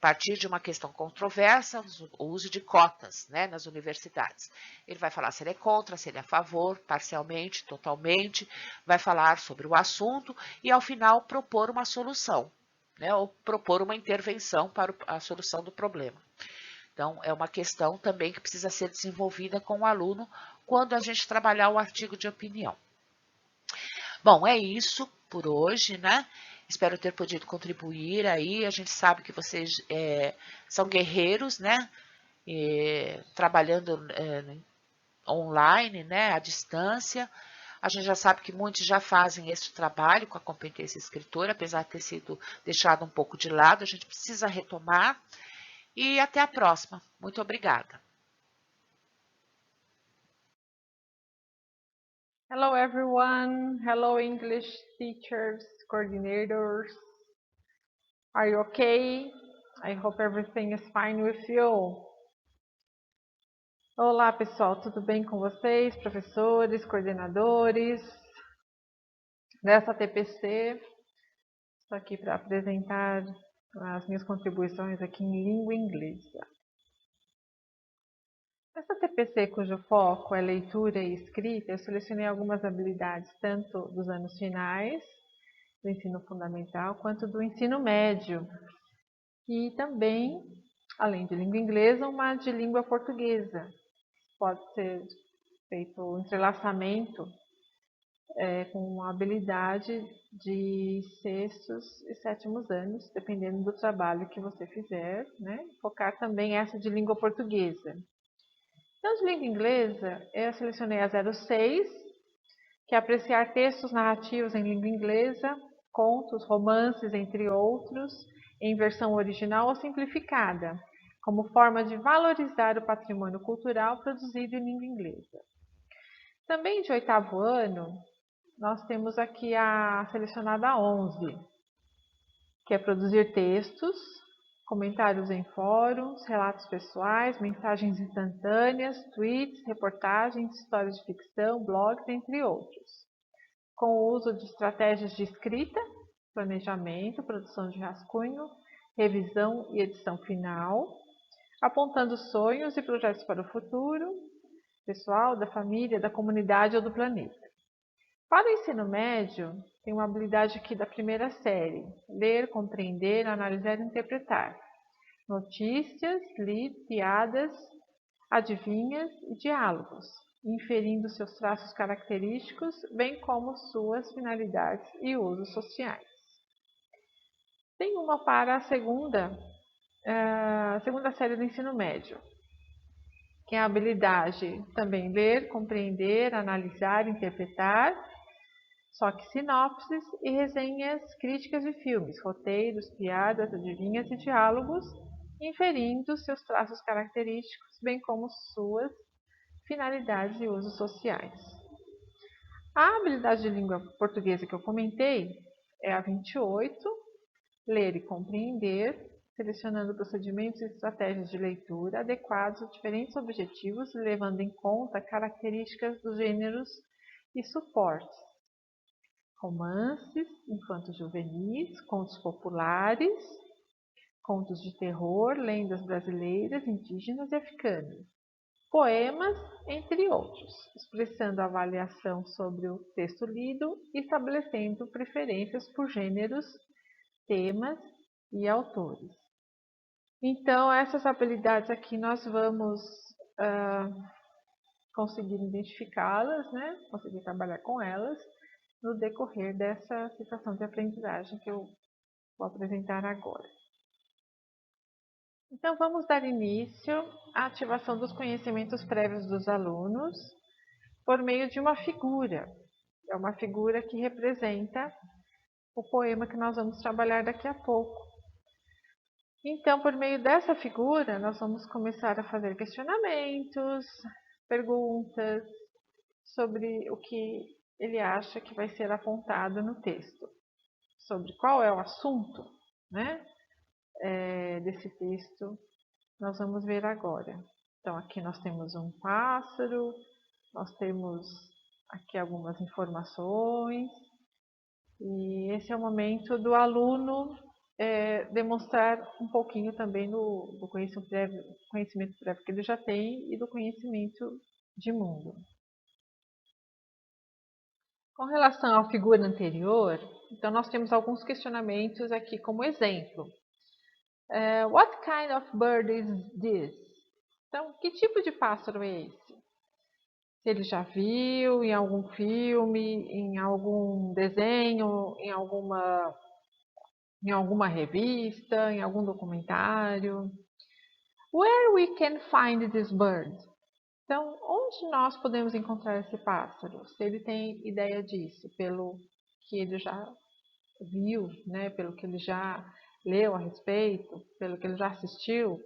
partir de uma questão controversa, o uso de cotas, né, nas universidades. Ele vai falar se ele é contra, se ele é a favor, parcialmente, totalmente, vai falar sobre o assunto e, ao final, propor uma solução, né, ou propor uma intervenção para a solução do problema. Então, é uma questão também que precisa ser desenvolvida com o aluno quando a gente trabalhar o artigo de opinião. Bom, é isso por hoje, né? Espero ter podido contribuir aí. A gente sabe que vocês são guerreiros, né? Trabalhando online, né? À distância. A gente já sabe que muitos já fazem esse trabalho com a competência escritora, apesar de ter sido deixado um pouco de lado. A gente precisa retomar. E até a próxima. Muito obrigada. Hello everyone, hello English teachers, coordinators. Are you okay? I hope everything is fine with you. Olá pessoal, tudo bem com vocês, professores, coordenadores dessa TPC? Estou aqui para apresentar as minhas contribuições aqui em língua inglesa. Essa TPC, cujo foco é leitura e escrita, eu selecionei algumas habilidades tanto dos anos finais do ensino fundamental quanto do ensino médio. E também, além de língua inglesa, uma de língua portuguesa. Pode ser feito um entrelaçamento com a habilidade de sextos e sétimos anos, dependendo do trabalho que você fizer, né? Focar também essa de língua portuguesa. Então, de língua inglesa, eu selecionei a 06, que é apreciar textos narrativos em língua inglesa, contos, romances, entre outros, em versão original ou simplificada, como forma de valorizar o patrimônio cultural produzido em língua inglesa. Também de 8º ano, nós temos aqui a selecionada 11, que é produzir textos, comentários em fóruns, relatos pessoais, mensagens instantâneas, tweets, reportagens, histórias de ficção, blogs, entre outros, com o uso de estratégias de escrita, planejamento, produção de rascunho, revisão e edição final, apontando sonhos e projetos para o futuro, pessoal, da família, da comunidade ou do planeta. Para o ensino médio, tem uma habilidade aqui da primeira série: ler, compreender, analisar e interpretar. Notícias, piadas, adivinhas e diálogos, inferindo seus traços característicos, bem como suas finalidades e usos sociais. Tem uma para a segunda série do ensino médio, que é a habilidade também ler, compreender, analisar, interpretar, só que sinopses e resenhas críticas de filmes, roteiros, piadas, adivinhas e diálogos, inferindo seus traços característicos, bem como suas finalidades e usos sociais. A habilidade de língua portuguesa que eu comentei é a 28, ler e compreender, selecionando procedimentos e estratégias de leitura adequados a diferentes objetivos, levando em conta características dos gêneros e suportes. romances infanto-juvenis, contos populares, contos de terror, lendas brasileiras, indígenas e africanas, poemas, entre outros, expressando avaliação sobre o texto lido e estabelecendo preferências por gêneros, temas e autores. Então, essas habilidades aqui nós vamos conseguir identificá-las, né? Conseguir trabalhar com elas no decorrer dessa situação de aprendizagem que eu vou apresentar agora. Então, vamos dar início à ativação dos conhecimentos prévios dos alunos por meio de uma figura. É uma figura que representa o poema que nós vamos trabalhar daqui a pouco. Então, por meio dessa figura, nós vamos começar a fazer questionamentos, perguntas sobre o que ele acha que vai ser apontado no texto, sobre qual é o assunto, né, desse texto. Nós vamos ver agora. Então, aqui nós temos um pássaro, nós temos aqui algumas informações, e esse é o momento do aluno demonstrar um pouquinho também do conhecimento prévio que ele já tem e do conhecimento de mundo. Com relação à figura anterior, então nós temos alguns questionamentos aqui como exemplo. What kind of bird is this? Então, que tipo de pássaro é esse? Se ele já viu em algum filme, em algum desenho, em alguma revista, em algum documentário. Where we can find this bird? Então, onde nós podemos encontrar esse pássaro? Se ele tem ideia disso, pelo que ele já viu, né? Pelo que ele já leu a respeito, pelo que ele já assistiu.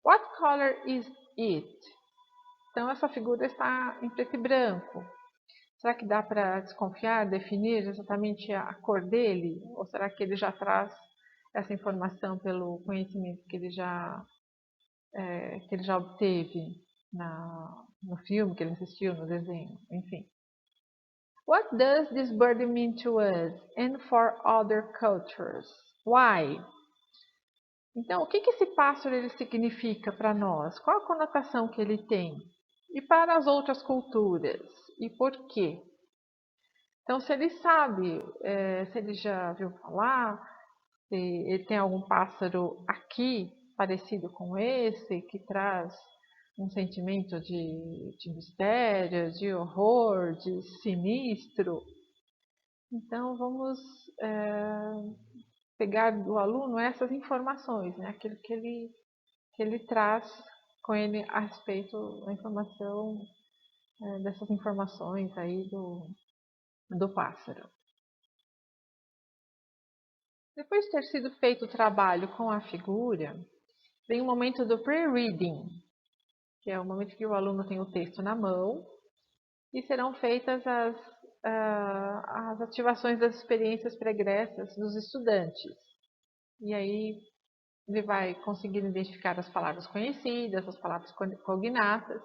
What color is it? Então, essa figura está em preto e branco. Será que dá para desconfiar, definir exatamente a cor dele? Ou será que ele já traz essa informação pelo conhecimento que ele já obteve no filme que ele assistiu, no desenho, enfim? What does this bird mean to us and for other cultures? Why? Então, o que esse pássaro ele significa para nós? Qual a conotação que ele tem? E para as outras culturas? E por quê? Então, se ele sabe, se ele já viu falar, se ele tem algum pássaro aqui parecido com esse, que traz um sentimento de mistério, de horror, de sinistro. Então, vamos pegar do aluno essas informações, né? Aquilo que ele traz com ele a respeito da informação, dessas informações aí do pássaro. Depois de ter sido feito o trabalho com a figura, vem o momento do pre-reading, que é o momento que o aluno tem o texto na mão e serão feitas as ativações das experiências pregressas dos estudantes. E aí ele vai conseguir identificar as palavras conhecidas, as palavras cognatas,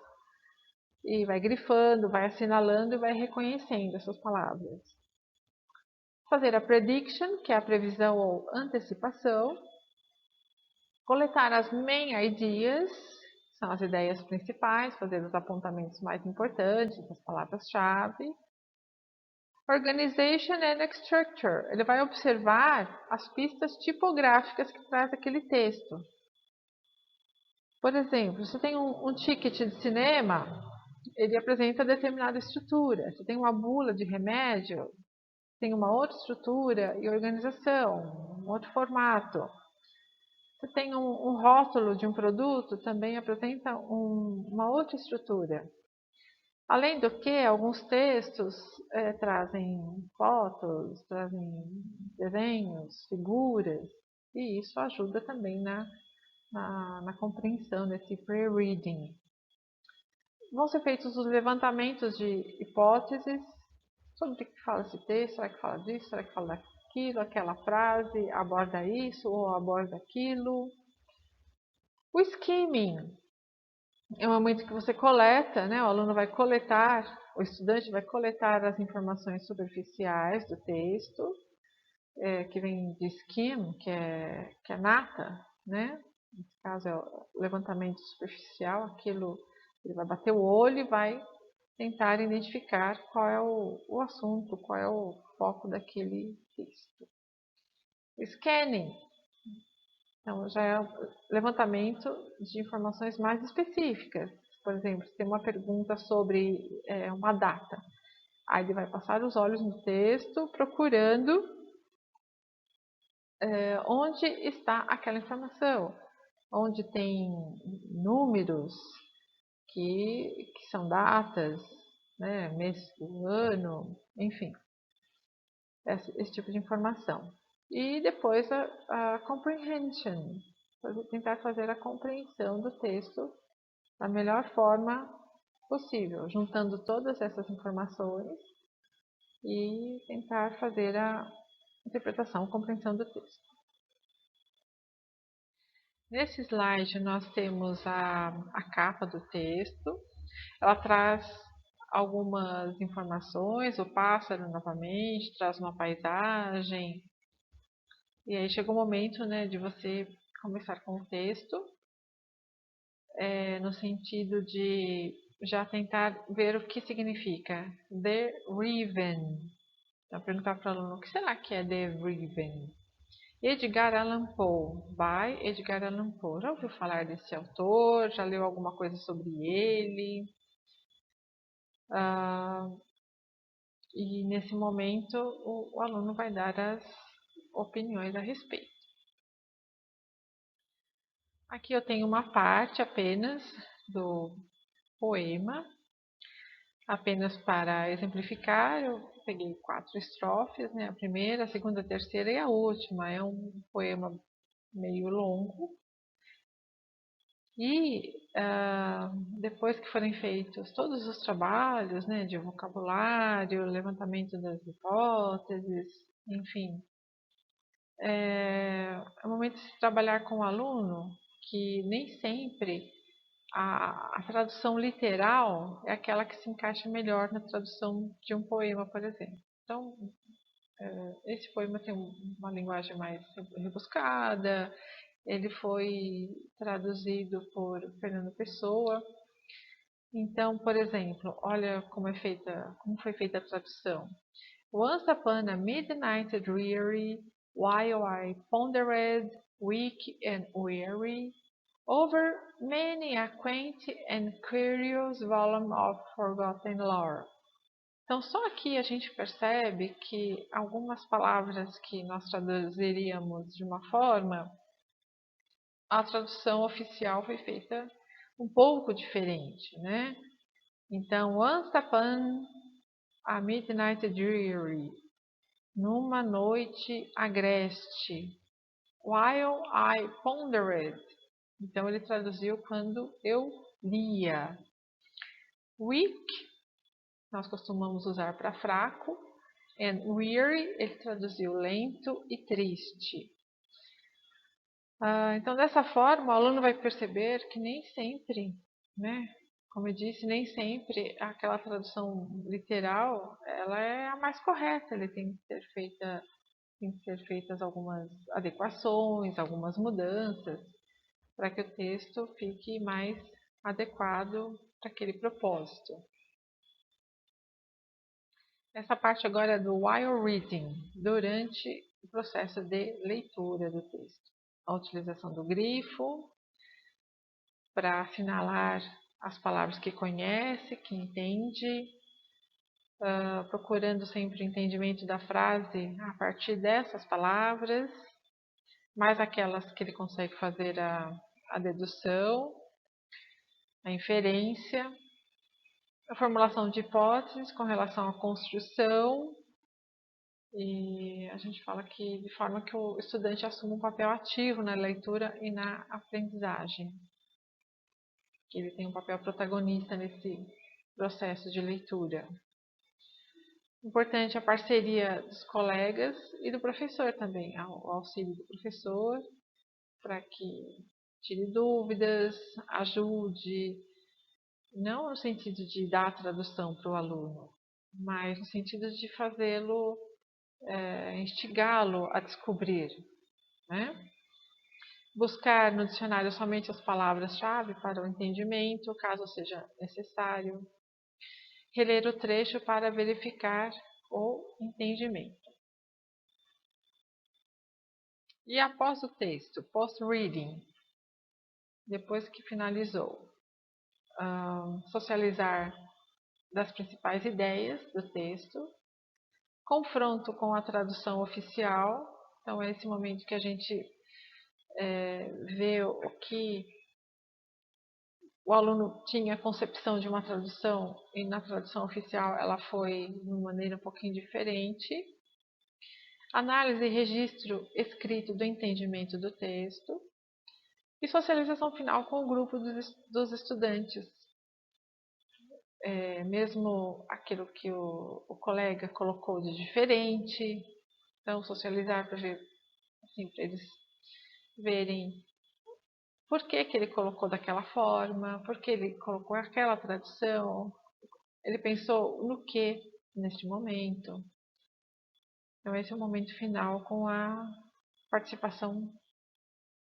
e vai grifando, vai assinalando e vai reconhecendo essas palavras. Fazer a prediction, que é a previsão ou antecipação. Coletar as main ideas, são as ideias principais, fazer os apontamentos mais importantes, as palavras-chave. Organization and structure, ele vai observar as pistas tipográficas que traz aquele texto. Por exemplo, se tem um ticket de cinema, ele apresenta determinada estrutura. Se tem uma bula de remédio, tem uma outra estrutura e organização, um outro formato. Se tem um rótulo de um produto, também apresenta uma outra estrutura. Além do que, alguns textos trazem fotos, trazem desenhos, figuras, e isso ajuda também na compreensão desse pre-reading. Vão ser feitos os levantamentos de hipóteses sobre o que fala esse texto, será que fala disso, será que fala daquilo, aquela frase aborda isso ou aborda aquilo. O skimming. É o momento que você coleta, né? O aluno vai coletar, o estudante vai coletar as informações superficiais do texto, que vem de skim, que é nata, né? Nesse caso é o levantamento superficial, aquilo, ele vai bater o olho e vai tentar identificar qual é o assunto, qual é o foco daquele texto. Scanning, então já é o levantamento de informações mais específicas. Por exemplo, se tem uma pergunta sobre uma data, aí ele vai passar os olhos no texto procurando onde está aquela informação, onde tem números que são datas, né, mês do ano, enfim, esse tipo de informação. E depois a comprehension, tentar fazer a compreensão do texto da melhor forma possível, juntando todas essas informações e tentar fazer a interpretação, a compreensão do texto. Nesse slide nós temos a capa do texto, ela traz algumas informações, o pássaro novamente, traz uma paisagem, e aí chega o momento, né, de você começar com o texto, no sentido de já tentar ver o que significa The Raven. Então, perguntar para o aluno, o que será que é The Raven? Edgar Allan Poe, by Edgar Allan Poe. Já ouviu falar desse autor? Já leu alguma coisa sobre ele? E nesse momento o aluno vai dar as opiniões a respeito. Aqui eu tenho uma parte apenas do poema, apenas para exemplificar. Eu peguei 4 estrofes, né? A primeira, a segunda, a terceira e a última. É um poema meio longo. E depois que forem feitos todos os trabalhos, né, de vocabulário, levantamento das hipóteses, enfim, é o momento de se trabalhar com o aluno que nem sempre a tradução literal é aquela que se encaixa melhor na tradução de um poema, por exemplo. Então, esse poema tem uma linguagem mais rebuscada, ele foi traduzido por Fernando Pessoa. Então, por exemplo, olha como foi feita a tradução. Once upon a midnight dreary, while I pondered, weak and weary, over many a quaint and curious volume of forgotten lore. Então, só aqui a gente percebe que algumas palavras que nós traduziríamos de uma forma, a tradução oficial foi feita um pouco diferente, né? Então, once upon a midnight dreary, numa noite agreste, while I pondered, então ele traduziu quando eu lia. Weak, nós costumamos usar para fraco, and weary, ele traduziu lento e triste. Então, dessa forma, o aluno vai perceber que nem sempre, né, como eu disse, nem sempre aquela tradução literal ela é a mais correta. Ele tem que ser feitas algumas adequações, algumas mudanças, para que o texto fique mais adequado para aquele propósito. Essa parte agora é do while reading, durante o processo de leitura do texto. A utilização do grifo para assinalar as palavras que conhece, que entende, procurando sempre o entendimento da frase a partir dessas palavras, mais aquelas que ele consegue fazer a dedução, a inferência, a formulação de hipóteses com relação à construção, e a gente fala que de forma que o estudante assuma um papel ativo na leitura e na aprendizagem, que ele tem um papel protagonista nesse processo de leitura. Importante a parceria dos colegas e do professor também, o auxílio do professor, para que tire dúvidas, ajude, não no sentido de dar a tradução para o aluno, mas no sentido de fazê-lo, instigá-lo a descobrir, né? Buscar no dicionário somente as palavras-chave para o entendimento, caso seja necessário. Reler o trecho para verificar o entendimento. E após o texto, post-reading, depois que finalizou, socializar das principais ideias do texto, confronto com a tradução oficial, então é esse momento que a gente vê o que o aluno tinha a concepção de uma tradução e na tradução oficial ela foi de uma maneira um pouquinho diferente. Análise e registro escrito do entendimento do texto. E socialização final com o grupo dos estudantes. Mesmo aquilo que o colega colocou de diferente. Então, socializar para ver, assim, para eles verem por que ele colocou daquela forma, por que ele colocou aquela tradução, ele pensou no que neste momento. Então, esse é o momento final com a participação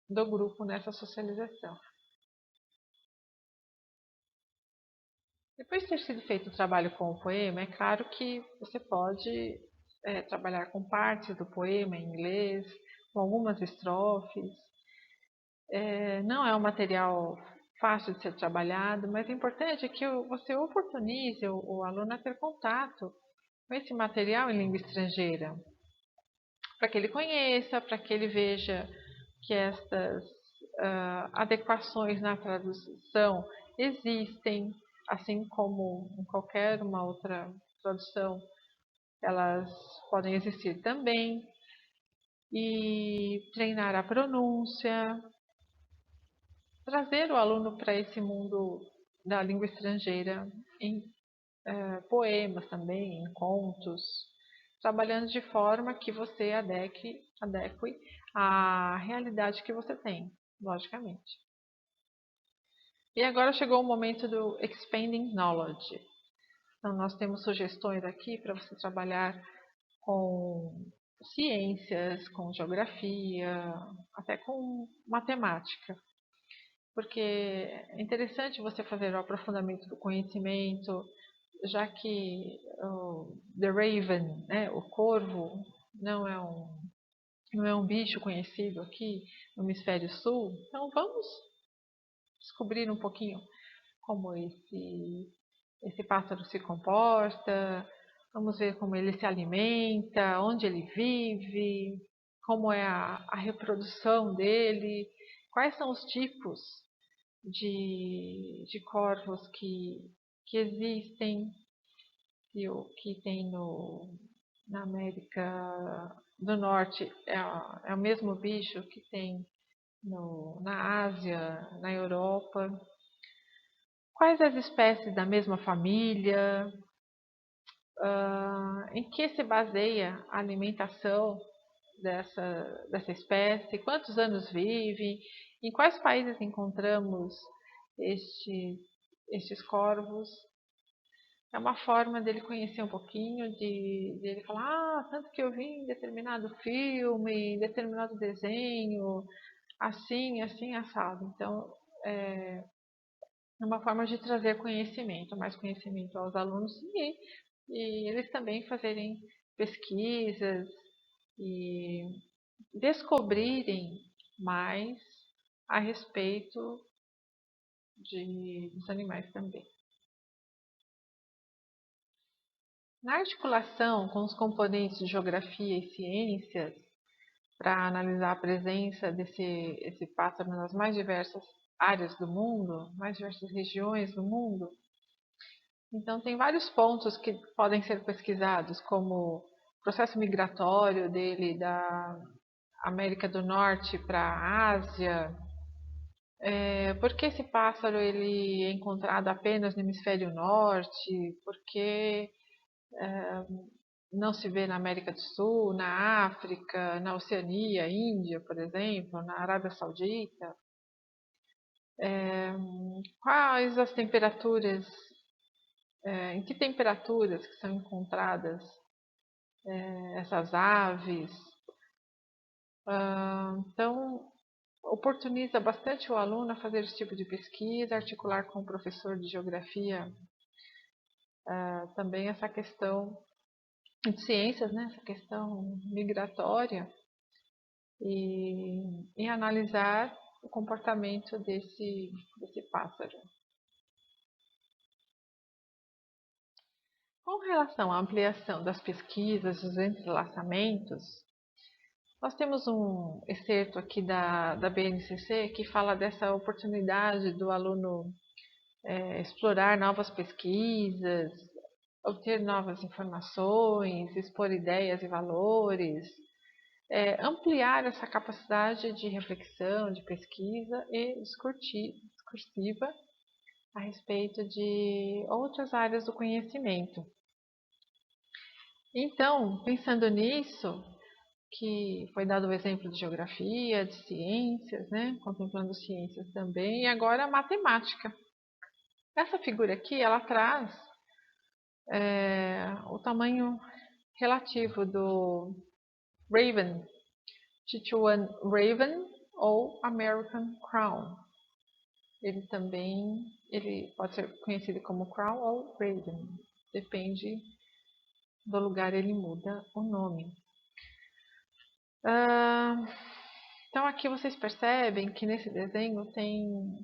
do grupo nessa socialização. Depois de ter sido feito o trabalho com o poema, é claro que você pode trabalhar com partes do poema em inglês, com algumas estrofes. Não é um material fácil de ser trabalhado, mas é importante que você oportunize o aluno a ter contato com esse material em língua estrangeira, para que ele conheça, para que ele veja que estas adequações na tradução existem, assim como em qualquer uma outra tradução, elas podem existir também. E treinar a pronúncia, trazer o aluno para esse mundo da língua estrangeira em poemas também, em contos, trabalhando de forma que você adeque à realidade que você tem, logicamente. E agora chegou o momento do Expanding Knowledge. Então, nós temos sugestões aqui para você trabalhar com ciências, com geografia, até com matemática. Porque é interessante você fazer o aprofundamento do conhecimento, já que The Raven, né, o corvo, não é um bicho conhecido aqui no hemisfério sul. Então, vamos descobrir um pouquinho como esse pássaro se comporta, vamos ver como ele se alimenta, onde ele vive, como é a reprodução dele, quais são os tipos de corvos que existem, e o que tem na América do Norte é o mesmo bicho que tem na Ásia, na Europa. Quais as espécies da mesma família? Em que se baseia a alimentação dessa espécie? Quantos anos vive? Em quais países encontramos estes corvos? É uma forma dele conhecer um pouquinho, de ele falar, tanto que eu vi em determinado filme, em determinado desenho, assim, assim, assado. Então, é uma forma de trazer conhecimento, mais conhecimento aos alunos e eles também fazerem pesquisas e descobrirem mais a respeito dos animais também. Na articulação com os componentes de geografia e ciências, para analisar a presença desse pássaro nas mais diversas áreas do mundo, mais diversas regiões do mundo, então tem vários pontos que podem ser pesquisados, como o processo migratório dele da América do Norte para a Ásia. Por que esse pássaro ele é encontrado apenas no hemisfério norte? Por que não se vê na América do Sul, na África, na Oceania, Índia, por exemplo, na Arábia Saudita? Quais as temperaturas, em que temperaturas que são encontradas essas aves. Então, oportuniza bastante o aluno a fazer esse tipo de pesquisa, articular com o professor de geografia também essa questão de ciências, né? Essa questão migratória e analisar o comportamento desse pássaro. Com relação à ampliação das pesquisas, dos entrelaçamentos, nós temos um excerto aqui da BNCC que fala dessa oportunidade do aluno explorar novas pesquisas, obter novas informações, expor ideias e valores, ampliar essa capacidade de reflexão, de pesquisa e discursiva a respeito de outras áreas do conhecimento. Então, pensando nisso, que foi dado o exemplo de geografia, de ciências, né? Contemplando ciências também, e agora a matemática. Essa figura aqui, ela traz o tamanho relativo do Raven, Sichuan Raven ou American Crown. Ele pode ser conhecido como Crown ou Raven, depende do lugar, ele muda o nome. Então aqui vocês percebem que nesse desenho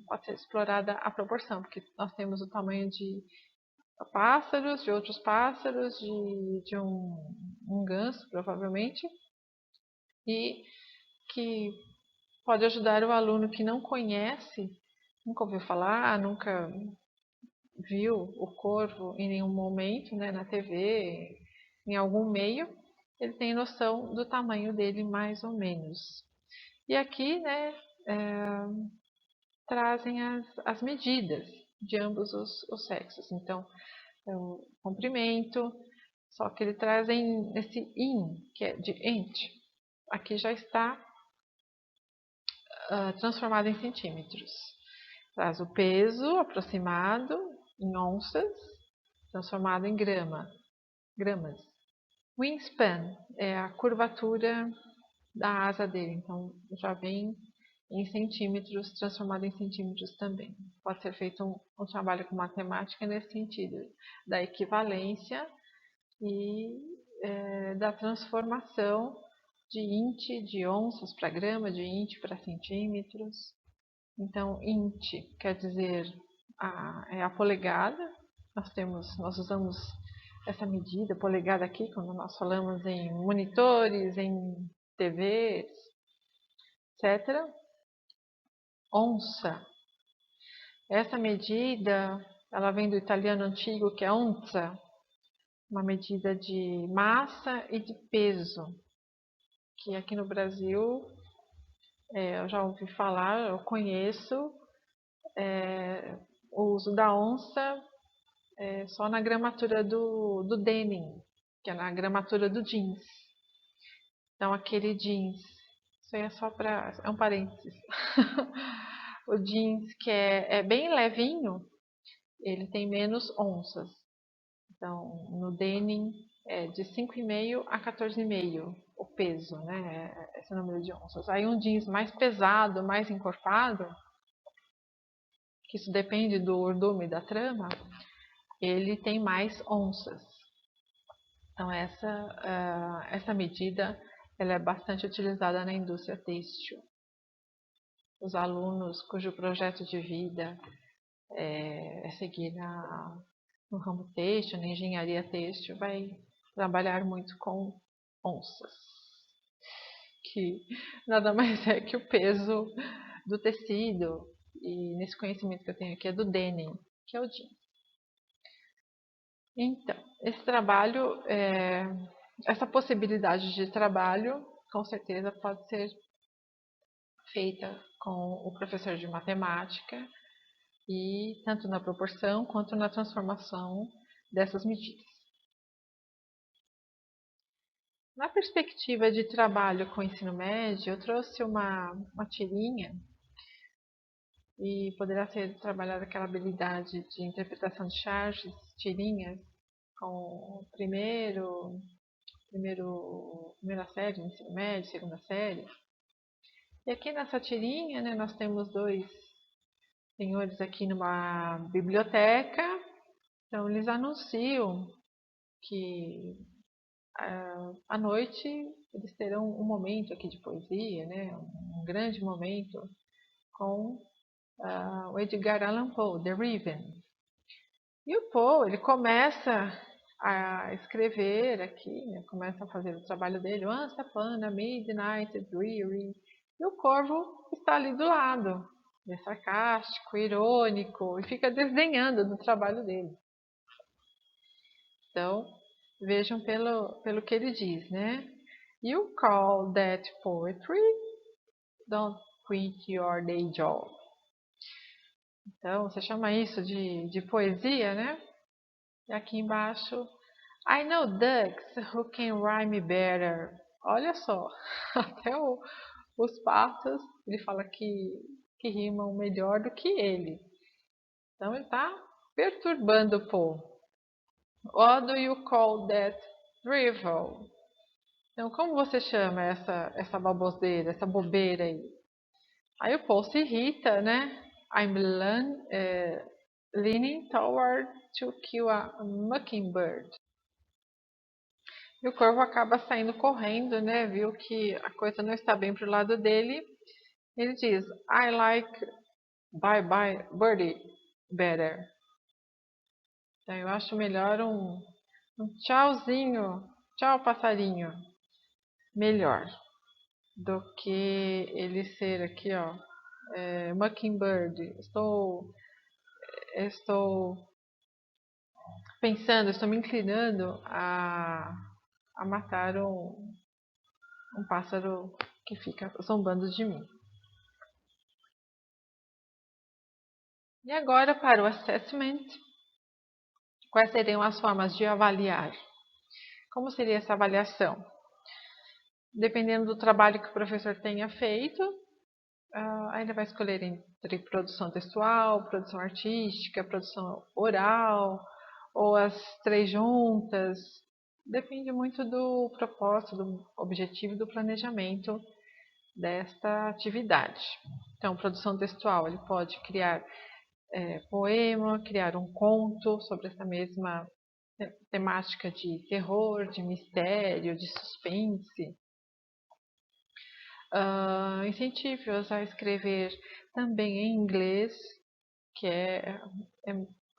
pode ser explorada a proporção, porque nós temos o tamanho de pássaros, de outros pássaros, de um ganso, provavelmente, e que pode ajudar o aluno que não conhece, nunca ouviu falar, nunca viu o corvo em nenhum momento, né, na TV, em algum meio, ele tem noção do tamanho dele mais ou menos. E aqui, né, trazem as medidas de ambos os sexos. Então, o comprimento, só que ele trazem esse in, que é de int. Aqui já está transformado em centímetros. Traz o peso aproximado em onças, transformado em gramas. Wingspan é a curvatura da asa dele, então já vem em centímetros, transformado em centímetros também. Pode ser feito um trabalho com matemática nesse sentido, da equivalência e da transformação de int, de onças para grama, de int para centímetros. Então, int quer dizer é a polegada. Nós usamos essa medida, polegada aqui, quando nós falamos em monitores, em TVs, etc. Onça. Essa medida, ela vem do italiano antigo, que é onza, uma medida de massa e de peso, que aqui no Brasil eu já ouvi falar, eu conheço o uso da onça só na gramatura do denim, que é na gramatura do jeans. Então aquele jeans, isso aí é só para, é um parênteses. O jeans que é bem levinho, ele tem menos onças. Então no denim é de 5,5 a 14,5 o peso, né? Esse número de onças. Aí um jeans mais pesado, mais encorpado, que isso depende do urdume da trama, ele tem mais onças. Então essa medida ela é bastante utilizada na indústria têxtil. Os alunos cujo projeto de vida é seguir no ramo têxtil, na engenharia têxtil, vai trabalhar muito com onças, que nada mais é que o peso do tecido, e nesse conhecimento que eu tenho aqui é do denim, que é o jeans. Então, esse trabalho, essa possibilidade de trabalho, com certeza pode ser feita com o professor de matemática, e tanto na proporção quanto na transformação dessas medidas. Na perspectiva de trabalho com o ensino médio, eu trouxe uma tirinha e poderá ser trabalhada aquela habilidade de interpretação de charges, tirinhas, com primeira série, ensino médio, segunda série. E aqui nessa tirinha, né, nós temos dois senhores aqui numa biblioteca. Então eles anunciam que à noite eles terão um momento aqui de poesia, né, um grande momento com o Edgar Allan Poe, The Raven. E o Poe, ele começa a escrever aqui, né, começa a fazer o trabalho dele, Once upon a midnight dreary, e o Corvo está ali do lado, é sarcástico, irônico, e fica desdenhando do trabalho dele. Então, vejam pelo que ele diz, né? You call that poetry? Don't quit your day job. Então, você chama isso de poesia, né? E aqui embaixo, I know ducks who can rhyme better. Olha só, até os patos, ele fala que rimam melhor do que ele. Então, ele está perturbando o povo. What do you call that drivel? Então, como você chama essa baboseira, essa bobeira aí? Aí o Paul se irrita, né? I'm leaning toward to kill a mockingbird. E o corvo acaba saindo correndo, né? Viu que a coisa não está bem pro lado dele. Ele diz, I like bye bye birdie better. Então eu acho melhor um tchauzinho, tchau passarinho, melhor do que ele ser aqui, ó, mockingbird. Estou pensando, estou me inclinando a matar um pássaro que fica zombando de mim. E agora para o assessment, quais seriam as formas de avaliar? Como seria essa avaliação? Dependendo do trabalho que o professor tenha feito, aí ele vai escolher entre produção textual, produção artística, produção oral, ou as três juntas. Depende muito do propósito, do objetivo e do planejamento desta atividade. Então, produção textual, ele pode criar poema, criar um conto sobre essa mesma temática de terror, de mistério, de suspense. Incentive-os a escrever também em inglês, que é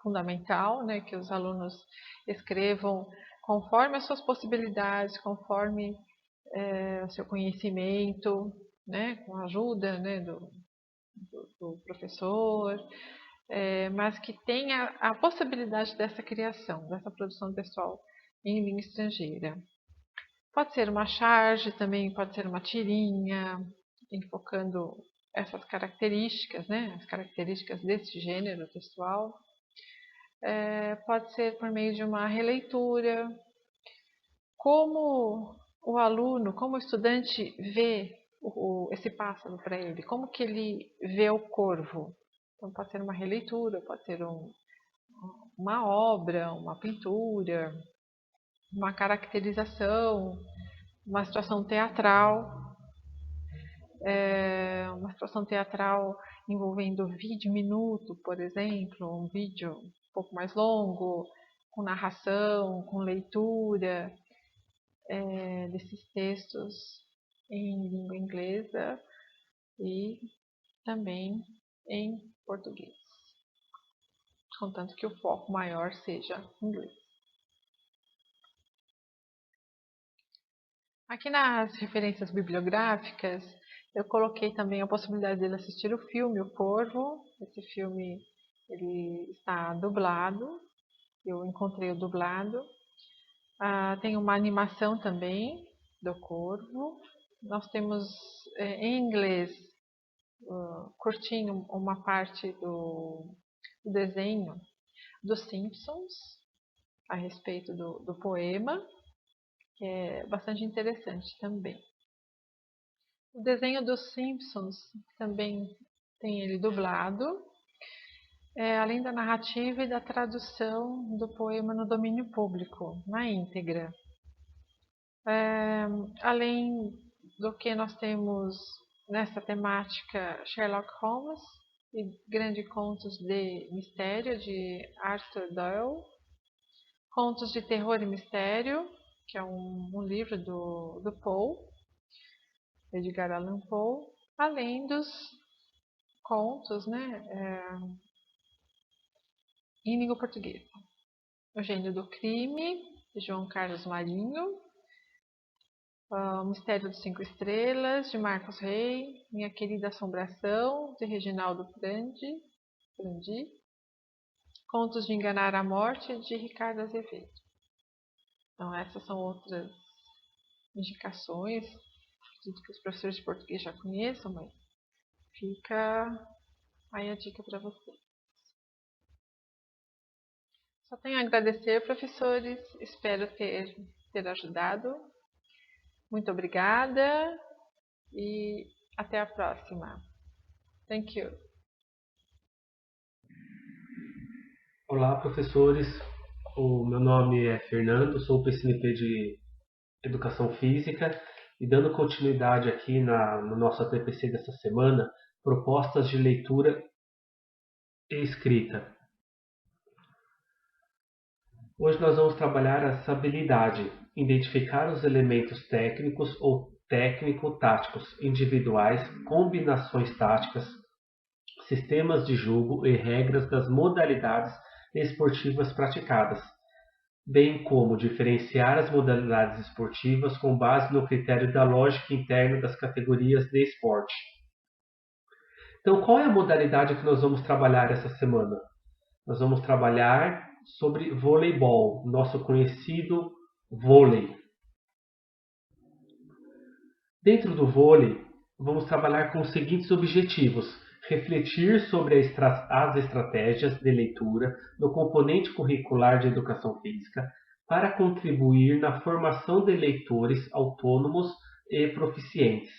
fundamental, né, que os alunos escrevam conforme as suas possibilidades, conforme o seu conhecimento, né, com a ajuda, né, do professor, mas que tenha a possibilidade dessa criação, dessa produção textual em língua estrangeira. Pode ser uma charge, também pode ser uma tirinha, enfocando essas características, né, as características desse gênero textual. Pode ser por meio de uma releitura. Como o aluno, como o estudante vê esse pássaro para ele? Como que ele vê o corvo? Então pode ser uma releitura, pode ser uma obra, uma pintura, uma caracterização, uma situação teatral. Uma situação teatral envolvendo vídeo minuto, por exemplo, um vídeo um pouco mais longo, com narração, com leitura desses textos em língua inglesa e também em português, contanto que o foco maior seja inglês. Aqui nas referências bibliográficas, eu coloquei também a possibilidade dele assistir o filme O Corvo. Esse filme ele está dublado, eu encontrei o dublado. Tem uma animação também do Corvo. Nós temos em inglês, curtinho, uma parte do desenho dos Simpsons a respeito do poema, que é bastante interessante também. O desenho dos Simpsons também tem ele dublado, além da narrativa e da tradução do poema no domínio público, na íntegra. Além do que nós temos nessa temática Sherlock Holmes e Grandes Contos de Mistério, de Arthur Doyle, Contos de Terror e Mistério, que é um livro do Poe, Edgar Allan Poe, além dos contos, em língua portuguesa. O Gênio do Crime, de João Carlos Marinho, O Mistério dos Cinco Estrelas, de Marcos Rey, Minha Querida Assombração, de Reginaldo Prandi, Contos de Enganar a Morte, de Ricardo Azevedo. Então, essas são outras indicações, acredito que os professores de português já conheçam, mas fica aí a dica para vocês. Só tenho a agradecer, professores, espero ter ajudado. Muito obrigada e até a próxima. Thank you. Olá, professores. O meu nome é Fernando, sou PCNP de Educação Física e dando continuidade aqui no nosso ATPC dessa semana, propostas de leitura e escrita. Hoje nós vamos trabalhar essa habilidade, identificar os elementos técnicos ou técnico-táticos individuais, combinações táticas, sistemas de jogo e regras das modalidades esportivas praticadas, bem como diferenciar as modalidades esportivas com base no critério da lógica interna das categorias de esporte. Então, qual é a modalidade que nós vamos trabalhar essa semana? Nós vamos trabalhar sobre voleibol, nosso conhecido vôlei. Dentro do vôlei, vamos trabalhar com os seguintes objetivos: refletir sobre as estratégias de leitura no componente curricular de educação física para contribuir na formação de leitores autônomos e proficientes,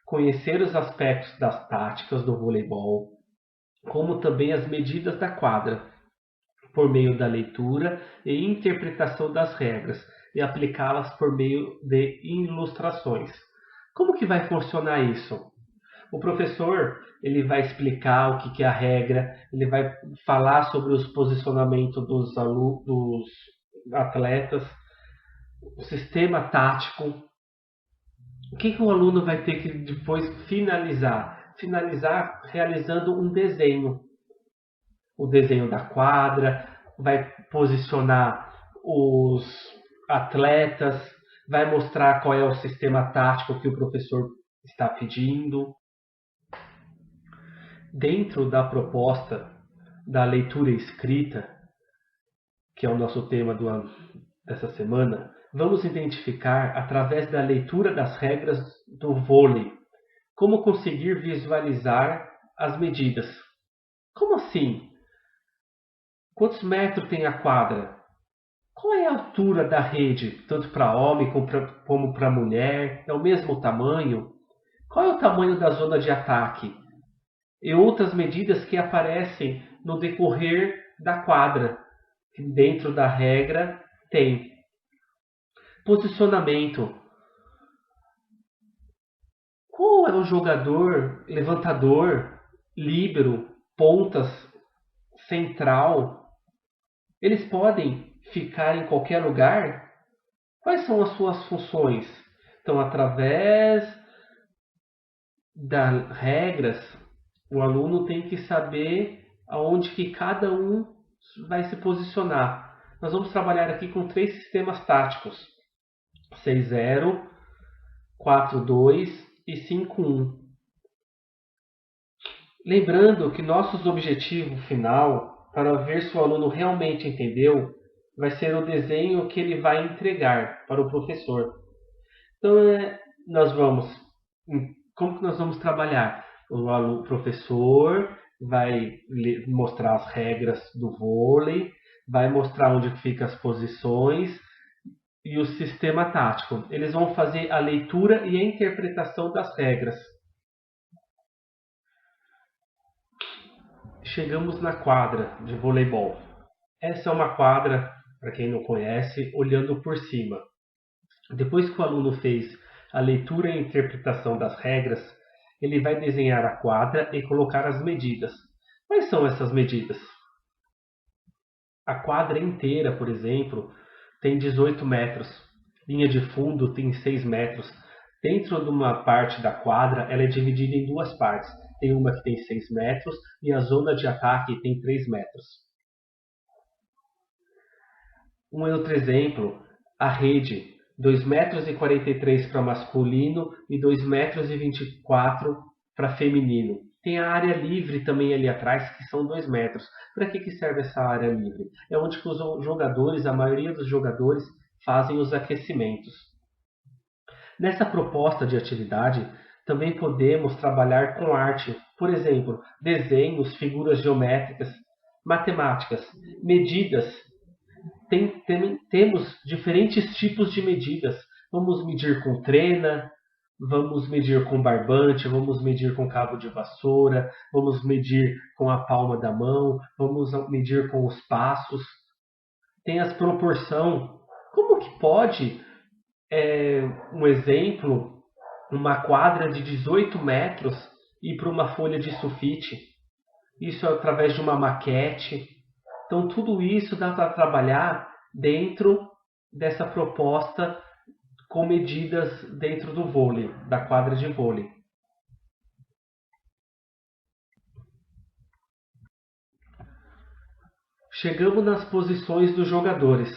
conhecer os aspectos das táticas do voleibol, como também as medidas da quadra, por meio da leitura e interpretação das regras, e aplicá-las por meio de ilustrações. Como que vai funcionar isso? O professor ele vai explicar o que é a regra, ele vai falar sobre os posicionamentos dos atletas, o sistema tático. O que o aluno vai ter que depois finalizar? Finalizar realizando um desenho. O desenho da quadra, vai posicionar os atletas, vai mostrar qual é o sistema tático que o professor está pedindo. Dentro da proposta da leitura escrita, que é o nosso tema dessa semana, vamos identificar, através da leitura das regras do vôlei, como conseguir visualizar as medidas. Como assim? Quantos metros tem a quadra? Qual é a altura da rede, tanto para homem como para mulher? É o mesmo tamanho? Qual é o tamanho da zona de ataque? E outras medidas que aparecem no decorrer da quadra, que dentro da regra tem. Posicionamento. Qual é o jogador, levantador, líbero, pontas, central? Eles podem ficar em qualquer lugar? Quais são as suas funções? Então, através das regras, o aluno tem que saber aonde que cada um vai se posicionar. Nós vamos trabalhar aqui com 3 sistemas táticos: 6-0, 4-2 e 5-1. Lembrando que nossos objetivos final, para ver se o aluno realmente entendeu, vai ser o desenho que ele vai entregar para o professor. Então, como que nós vamos trabalhar? O professor vai mostrar as regras do vôlei, vai mostrar onde ficam as posições e o sistema tático. Eles vão fazer a leitura e a interpretação das regras. chegamos na quadra de voleibol. Essa é uma quadra, para quem não conhece, olhando por cima. Depois que o aluno fez a leitura e interpretação das regras, ele vai desenhar a quadra e colocar as medidas. Quais são essas medidas? A quadra inteira, por exemplo, tem 18 metros. Linha de fundo tem 6 metros. Dentro de uma parte da quadra, ela é dividida em duas partes. Tem uma que tem 6 metros e a zona de ataque tem 3 metros. Um outro exemplo, a rede, 2,43 metros para masculino e 2,24 metros para feminino. Tem a área livre também ali atrás, que são 2 metros. Para que serve essa área livre? É onde que os jogadores, a maioria dos jogadores, fazem os aquecimentos. Nessa proposta de atividade, também podemos trabalhar com arte. Por exemplo, desenhos, figuras geométricas, matemáticas, medidas. Temos diferentes tipos de medidas. Vamos medir com trena, vamos medir com barbante, vamos medir com cabo de vassoura, vamos medir com a palma da mão, vamos medir com os passos. Tem as proporções. Como que pode, um exemplo, uma quadra de 18 metros ir para uma folha de sulfite? Isso é através de uma maquete. Então, tudo isso dá para trabalhar dentro dessa proposta com medidas dentro do vôlei, da quadra de vôlei. Chegamos nas posições dos jogadores.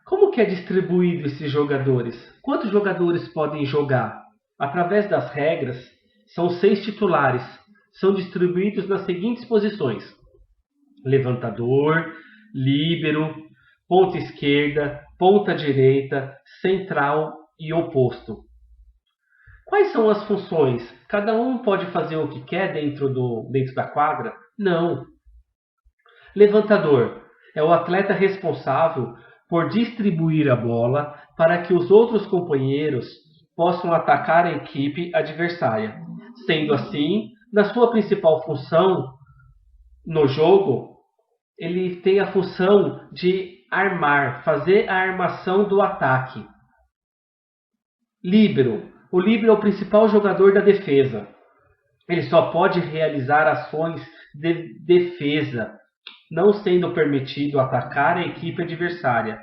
Como que é distribuído esses jogadores? Quantos jogadores podem jogar? Através das regras, são 6 titulares. São distribuídos nas seguintes posições: levantador, líbero, ponta esquerda, ponta direita, central e oposto. Quais são as funções? Cada um pode fazer o que quer dentro da quadra? Não. Levantador é o atleta responsável por distribuir a bola para que os outros companheiros possam atacar a equipe adversária. Sendo assim, na sua principal função no jogo, ele tem a função de armar, fazer a armação do ataque. Líbero. O líbero é o principal jogador da defesa. Ele só pode realizar ações de defesa, não sendo permitido atacar a equipe adversária,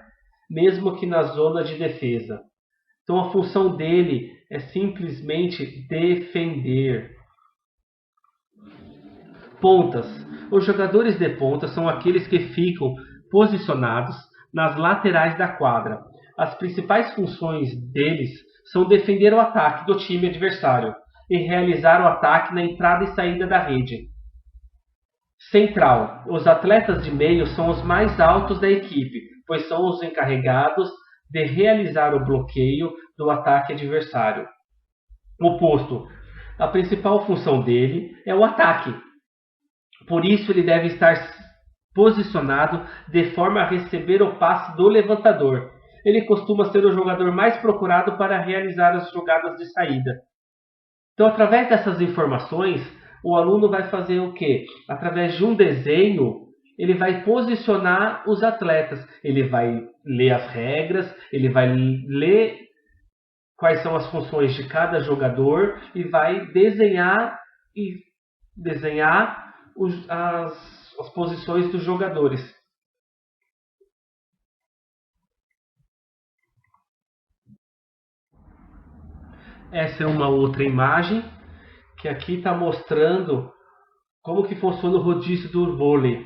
mesmo que na zona de defesa. Então a função dele é simplesmente defender. Pontas. Os jogadores de ponta são aqueles que ficam posicionados nas laterais da quadra. As principais funções deles são defender o ataque do time adversário e realizar o ataque na entrada e saída da rede. Central. Os atletas de meio são os mais altos da equipe, pois são os encarregados de realizar o bloqueio do ataque adversário. Oposto. A principal função dele é o ataque. Por isso, ele deve estar posicionado de forma a receber o passe do levantador. Ele costuma ser o jogador mais procurado para realizar as jogadas de saída. Então, através dessas informações, o aluno vai fazer o quê? Através de um desenho, ele vai posicionar os atletas. Ele vai ler as regras, ele vai ler quais são as funções de cada jogador e vai desenhar as posições dos jogadores. Essa é uma outra imagem que aqui está mostrando como que funciona o rodízio do vôlei.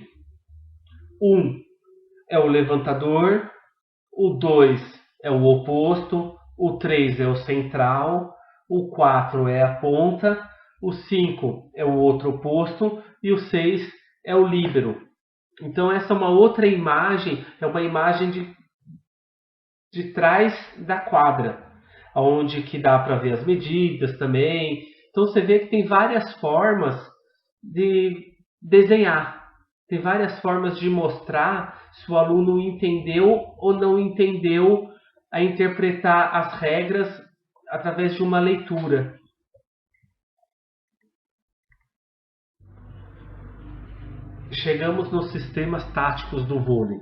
1 é o levantador, o 2 é o oposto, o 3 é o central, o 4 é a ponta, o 5 é o outro oposto e o 6 é o líbero. Então essa é uma outra imagem, é uma imagem de trás da quadra, onde que dá para ver as medidas também. Então você vê que tem várias formas de desenhar, tem várias formas de mostrar se o aluno entendeu ou não entendeu a interpretar as regras através de uma leitura. chegamos nos sistemas táticos do vôlei.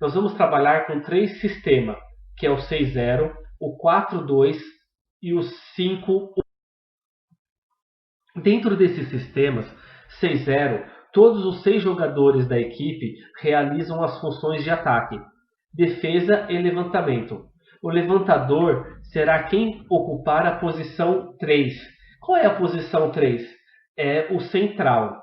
Nós vamos trabalhar com 3 sistemas, que é o 6-0, o 4-2 e o 5-1. Dentro desses sistemas 6-0, todos os 6 jogadores da equipe realizam as funções de ataque, defesa e levantamento. O levantador será quem ocupar a posição 3. Qual é a posição 3? É o central.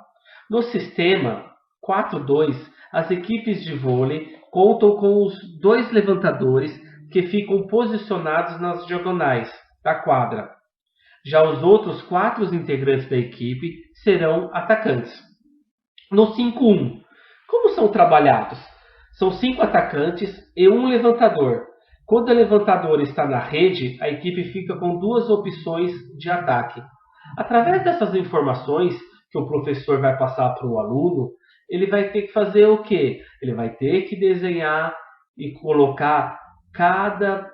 No sistema 4-2, as equipes de vôlei contam com os 2 levantadores que ficam posicionados nas diagonais da quadra. Já os outros 4 integrantes da equipe serão atacantes. No 5-1, como são trabalhados? São 5 atacantes e 1 levantador. Quando o levantador está na rede, a equipe fica com 2 opções de ataque. Através dessas informações que o professor vai passar para o aluno, ele vai ter que fazer o quê? Ele vai ter que desenhar e colocar cada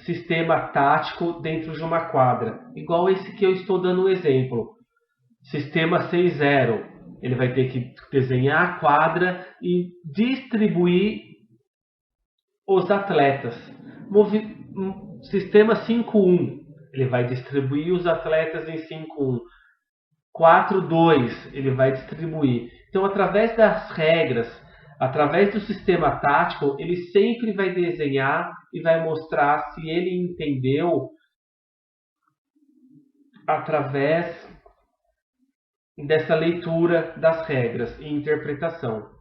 sistema tático dentro de uma quadra. Igual esse que eu estou dando um exemplo. Sistema 6-0. Ele vai ter que desenhar a quadra e distribuir os atletas. Sistema 5-1. Ele vai distribuir os atletas em 5-1. 4-2. Ele vai distribuir. Então, através das regras, através do sistema tático, ele sempre vai desenhar e vai mostrar se ele entendeu através dessa leitura das regras e interpretação.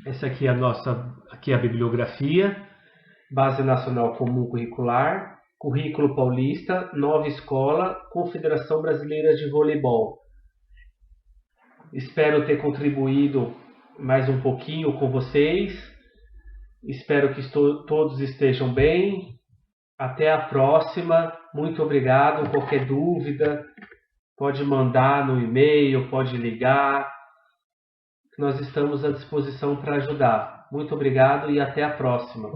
Essa aqui é a bibliografia, Base Nacional Comum Curricular, Currículo Paulista, Nova Escola, Confederação Brasileira de Voleibol. Espero ter contribuído mais um pouquinho com vocês. Espero que todos estejam bem. Até a próxima. Muito obrigado. Qualquer dúvida, pode mandar no e-mail, pode ligar. Nós estamos à disposição para ajudar. Muito obrigado e até a próxima.